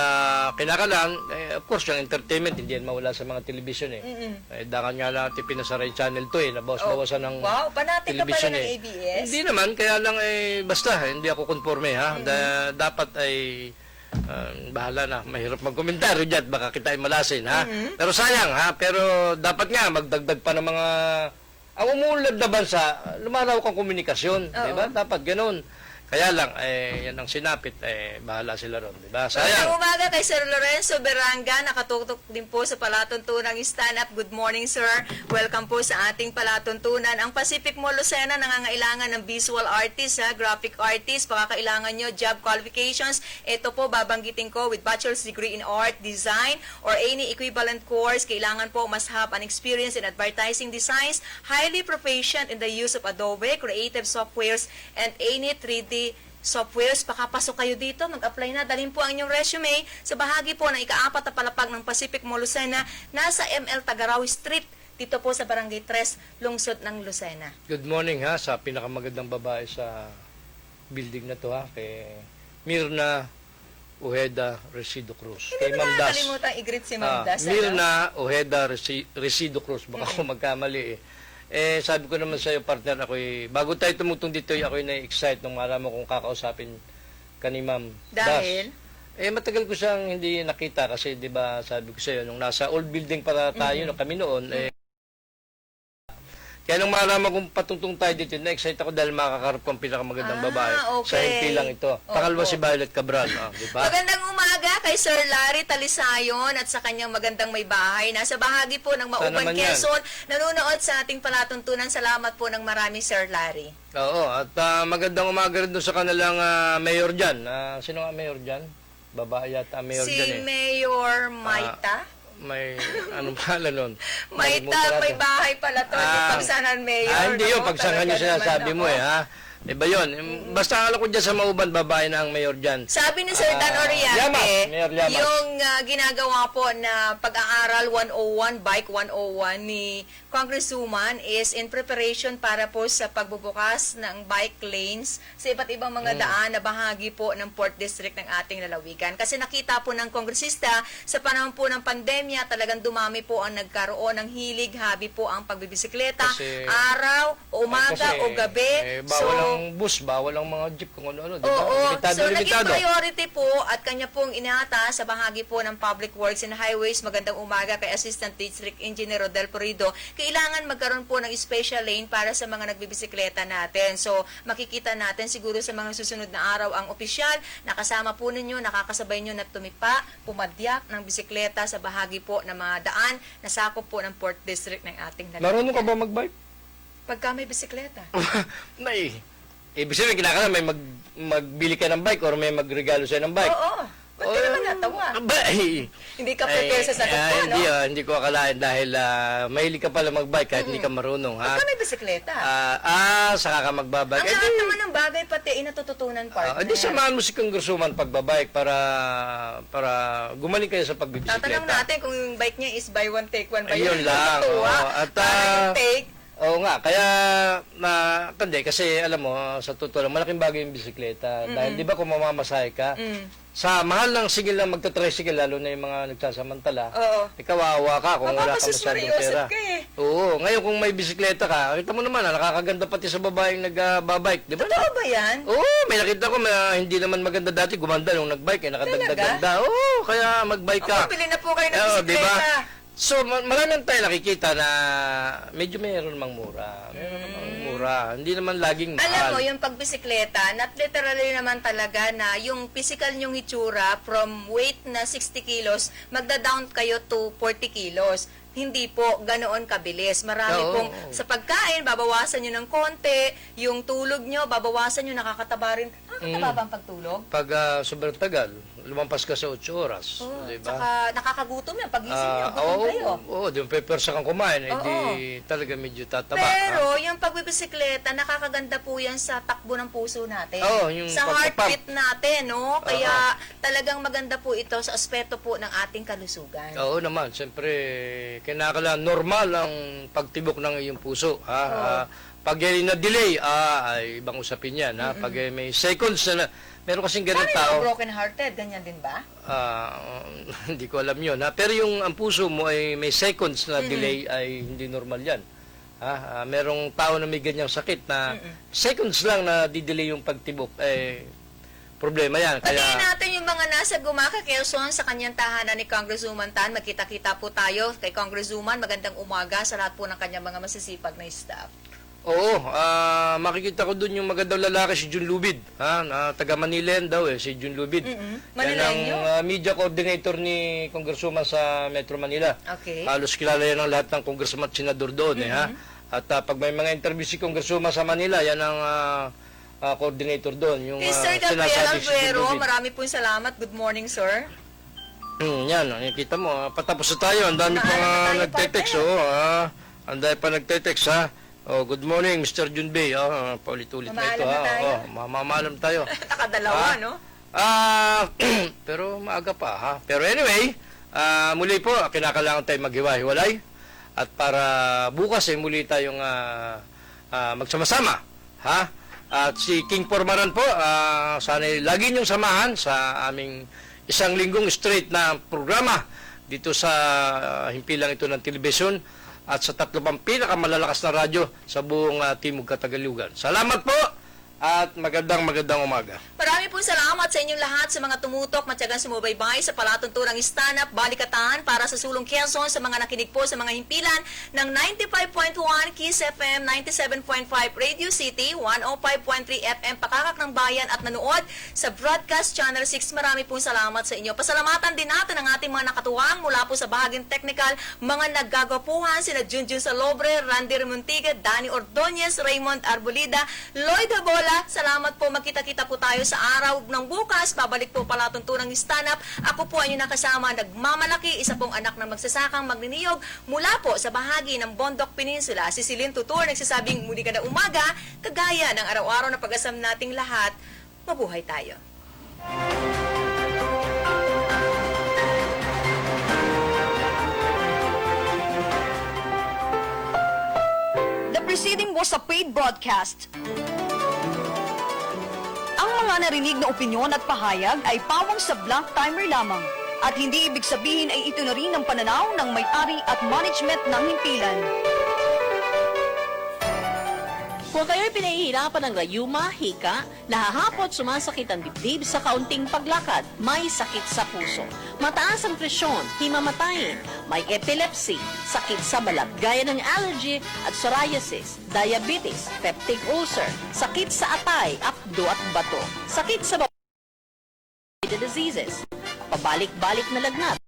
S2: kinakalan, of course, yung entertainment, hindi yan mawala sa mga television eh. Dakan nga natin pinasara yung Channel 2 nabawas-bawasan ng
S1: Wow, panati ka pala
S2: television
S1: ng ABS.
S2: Hindi naman, kaya lang basta, hindi ako konforme ha. Dapat ay bahala na, mahirap magkomentaryo dyan, baka kita ay malasin ha. Pero sayang ha, pero dapat nga magdagdag pa ng mga ang umuulad na bansa, lumalawak ang komunikasyon, di ba? Dapat ganoon. Kaya lang, yan ang sinapit, bahala sila ron, di ba?
S1: Magandang
S2: Sayang.
S1: umaga kay Sir Lorenzo Beranga, nakatutok din po sa palatuntunang Stand Up. Good morning, sir. Welcome po sa ating palatuntunan. Ang Pacific Mall Lucena nangangailangan ng visual artist, graphic artist, pakakailangan nyo job qualifications. Ito po, babanggitin ko with bachelor's degree in art, design, or any equivalent course. Kailangan po must have an experience in advertising designs, highly proficient in the use of Adobe, creative softwares, and any 3D softwares. Pakapasok kayo dito, mag-apply na. Dalhin po ang inyong resume sa bahagi po ng ika-4 na palapag ng Pacific Mall Lucena, nasa ML Tagarawi Street, dito po sa Barangay 3, lungsod ng Lucena.
S2: Good morning ha, sa pinakamagandang babae sa building na to ha, kay Mirna Ojeda Resido Cruz.
S1: Hindi
S2: Kay
S1: mo
S2: Ma'am Das.
S1: nakakalimutan i-greet si Ma'am Das.
S2: Mirna Ojeda Resido Cruz, baka ako magkamali sabi ko naman sa iyo, partner, bago tayo tumutong dito, ako na-excite nung malaman kong kakausapin ka ni Ma'am
S1: Dahil?
S2: Das. Matagal ko siyang hindi nakita kasi, di ba, sabi ko sa iyo, nung nasa old building para tayo, no, kami noon, kaya nung malaman kong patungtong tayo dito, na-excite ako dahil makakaharap ko ang pinakamagandang babae
S1: okay.
S2: sa MP lang ito. Pangalawa si Violet Cabral, di ba?
S1: Magandang umaga kay Sir Larry Talisayon at sa kanyang magandang may bahay. Nasa bahagi po ng Mauban,
S2: naman yan.
S1: Quezon. Nanonood sa ating palatuntunan. Salamat po ng marami, Sir Larry.
S2: Oo, at magandang umaga rin doon sa kanilang mayor dyan. Sino nga mayor dyan? Babae yata ang mayor
S1: Si
S2: dyan
S1: Mayor Maita.
S2: May, anong pala nun?
S1: Maita, may bahay pala to. Hindi Pagsanan Mayor.
S2: Hindi yun,
S1: Naku,
S2: pagsangan nyo
S1: talaga
S2: sinasabi
S1: naman
S2: mo
S1: ako.
S2: ha. Iba yun. Basta alam ko dyan sa Mauban, babae na ang mayor dyan.
S1: Sabi ni Sir Dan Oriente,
S2: Llamas, Mayor Llamas.
S1: yung ginagawa po na pag-aaral 101, Bike 101 ni Congresswoman is in preparation para po sa pagbubukas ng bike lanes sa iba't ibang mga daan na bahagi po ng Port District ng ating lalawigan. Kasi nakita po ng kongresista sa panahon po ng pandemya, talagang dumami po ang nagkaroon ng hilig, habi po ang pagbibisikleta,
S2: Kasi-
S1: araw, umaga
S2: Kasi,
S1: o gabi.
S2: bawal ang bus, bawal ang mga jeep, kung ano-ano. Di ba?
S1: Oo,
S2: Limitado,
S1: so naging
S2: limitado.
S1: priority po at kanya pong inata sa bahagi po ng Public Works and Highways. Magandang umaga kay Assistant District Engineer Rodel Porido. Kailangan magkaroon po ng special lane para sa mga nagbibisikleta natin. So makikita natin siguro sa mga susunod na araw ang opisyal, nakasama po ninyo, nakakasabay nyo na tumipa, pumadyak ng bisikleta sa bahagi po ng mga daan na sakop po ng Port District ng ating
S2: Marunong ka ba magbike?
S1: Pagka may bisikleta.
S2: May. Ibig sabihin, kinakailangan may magbili ka ng bike or may magregalo sa'yo ng bike.
S1: Oo. Ba't ka naman natawa? Hindi ka prepare sa sagot ko, no?
S2: Hindi ko akalain dahil mahilig ka pala magbike kahit hindi ka marunong. Ha?
S1: Pagka may bisikleta.
S2: Saka ka magbabike.
S1: Ang lahat naman ng bagay pati natututunan partner.
S2: Di samahan mo si Congresswoman pagbabike para gumaling kayo sa pagbibisikleta.
S1: Tatanong natin kung yung bike niya is buy one take one ba
S2: Ayun lang.
S1: Natutuwa.
S2: Oo. At,
S1: Parang yung take.
S2: Oo nga, kaya hindi kasi alam mo, sa totoo lang, malaking bagay yung bisikleta. Dahil di ba kung mamamasahe ka, sa mahal ng sigil na magta-tricycle, lalo na yung mga nagsasamantala,
S1: Oo.
S2: kawawa ka kung wala ka
S1: Mapapasus
S2: masyadong
S1: Mariosep
S2: pera.
S1: ka eh.
S2: Oo, ngayon kung may bisikleta ka, kita mo naman, nakakaganda pati sa babaeng nagbabike, di ba?
S1: Totoo ba yan?
S2: Oo, may nakita ko, hindi naman maganda dati, gumanda nung nagbike, nakadagdag-ganda. Oo, kaya magbike ka.
S1: Bili na po kayo ng
S2: Oo,
S1: bisikleta.
S2: diba? So, maraming tayo nakikita na medyo mayroon mang mura. Mayroon namang mura. Hindi naman laging mahal.
S1: Alam mo, yung pagbisikleta, not literally naman talaga na yung physical nyong hitsura from weight na 60 kilos, magda-down kayo to 40 kilos. Hindi po ganoon kabilis. Marami
S2: Oo.
S1: pong sa pagkain, babawasan nyo ng konti, yung tulog nyo, babawasan nyo, nakakataba rin. Nakakataba ba ang pagtulog?
S2: Pag sobrang tagal, lumampas ka sa 8 oras.
S1: Oo,
S2: Di ba?
S1: Tsaka nakakagutom yan. Pagising nyo, gutom kayo.
S2: Oo, di ba peppersa kang kumain, di talaga medyo tataba.
S1: Pero yung pagbibisikleta, nakakaganda po yan sa takbo ng puso natin.
S2: Oo, yung
S1: sa
S2: pagpapump.
S1: heartbeat natin, no? Kaya talagang maganda po ito sa aspeto po ng ating kalusugan.
S2: Oo naman, siyempre, kinakailangan normal ang pagtibok ng iyong puso. Pag na-delay, ay ibang usapin yan. Ha? Pag may seconds na, meron kasing ganun
S1: Paano
S2: tao.
S1: yung broken-hearted? Ganyan din ba?
S2: Hindi ko alam yun. Ha? Pero yung ang puso mo ay may seconds na delay ay hindi normal yan. Ha? Merong tao na may ganyang sakit na seconds lang na di-delay yung pagtibok. Problema yan.
S1: Pagkain natin yung mga nasa Gumaca, Quezon, sa kanyang tahanan ni Congresswoman Tan. Magkita-kita po tayo kay Congresswoman. Magandang umaga sa lahat po ng kanyang mga masisipag na staff.
S2: Oo, makikita ko dun yung magandang lalaki, si Jun Lubid. Taga Manila yan daw si Jun Lubid.
S1: Manileño?
S2: Yan ang media coordinator ni Congresswoman sa Metro Manila.
S1: Okay.
S2: Halos kilala yan ng lahat ng congressman at senador doon. At pag may mga interview si Congresswoman sa Manila, yan ang coordinator doon. Yung,
S1: Sir Gabriel
S2: sinasabi si Jun
S1: Albuero,
S2: Lubid.
S1: marami pong salamat. Good morning, sir.
S2: Yan, nakikita mo, patapos na tayo. Ang dami
S1: Naalala
S2: pang
S1: na tayo,
S2: nagte-text. Ang dami pa nagte-text, ha. Good morning, Mr. Junbei. Paulit-ulit na ito,
S1: Mamaalam na tayo.
S2: Mamaalam tayo.
S1: Nakadalawa, no?
S2: Pero maaga pa, ha. Pero anyway, muli po, kinakailangan tayo maghiwa-hiwalay. At para bukas muli tayong magsama-sama, ha. At si King Pormaran po, sana lagi niyong samahan sa aming isang linggong straight na programa dito sa himpilang ito ng telebisyon at sa tatlo pang pinakamalalakas na radyo sa buong Timog Katagalugan. Salamat po at magandang umaga.
S1: Marami po salamat sa inyong lahat sa mga tumutok, matyagang sumubaybay sa palatuntunang stand-up, balikatan para sa Sulong Quezon, sa mga nakinig po sa mga himpilan ng 95.1 Kiss FM, 97.5 Radio City, 105.3 FM Pakakak ng Bayan at nanood sa Broadcast Channel 6. Marami po salamat sa inyo. Pasalamatan din natin ang ating mga nakatuwang mula po sa bahaging technical, mga naggagapuhan, sina Junjun Salobre, Randy Remontiga, Danny Ordonez, Raymond Arbolida, Lloyd Habola. Salamat po, magkita-kita po tayo sa araw ng bukas. Babalik po palatuntunang stand-up. Ako po ang inyong nakasama, nagmamalaki, isa pong anak ng magsasakang magniniyog mula po sa bahagi ng Bondok Peninsula. Si Celine Tutur, nagsasabing muli ka na umaga, kagaya ng araw-araw na pag-asam nating lahat. Mabuhay tayo.
S8: The preceding was a paid broadcast. Ang mga narinig na opinyon at pahayag ay pawang sa blank timer lamang at hindi ibig sabihin ay ito na rin ang pananaw ng may-ari at management ng himpilan.
S9: Kung kayo'y pinahihirapan ng rayuma, hika, nahahapot, sumasakit ang dibdib sa kaunting paglakad, may sakit sa puso, mataas ang presyon, himamatayin, may epilepsy, sakit sa balat gaya ng allergy at psoriasis, diabetes, peptic ulcer, sakit sa atay, apdo at bato, sakit sa diseases, pabalik-balik na lagnat,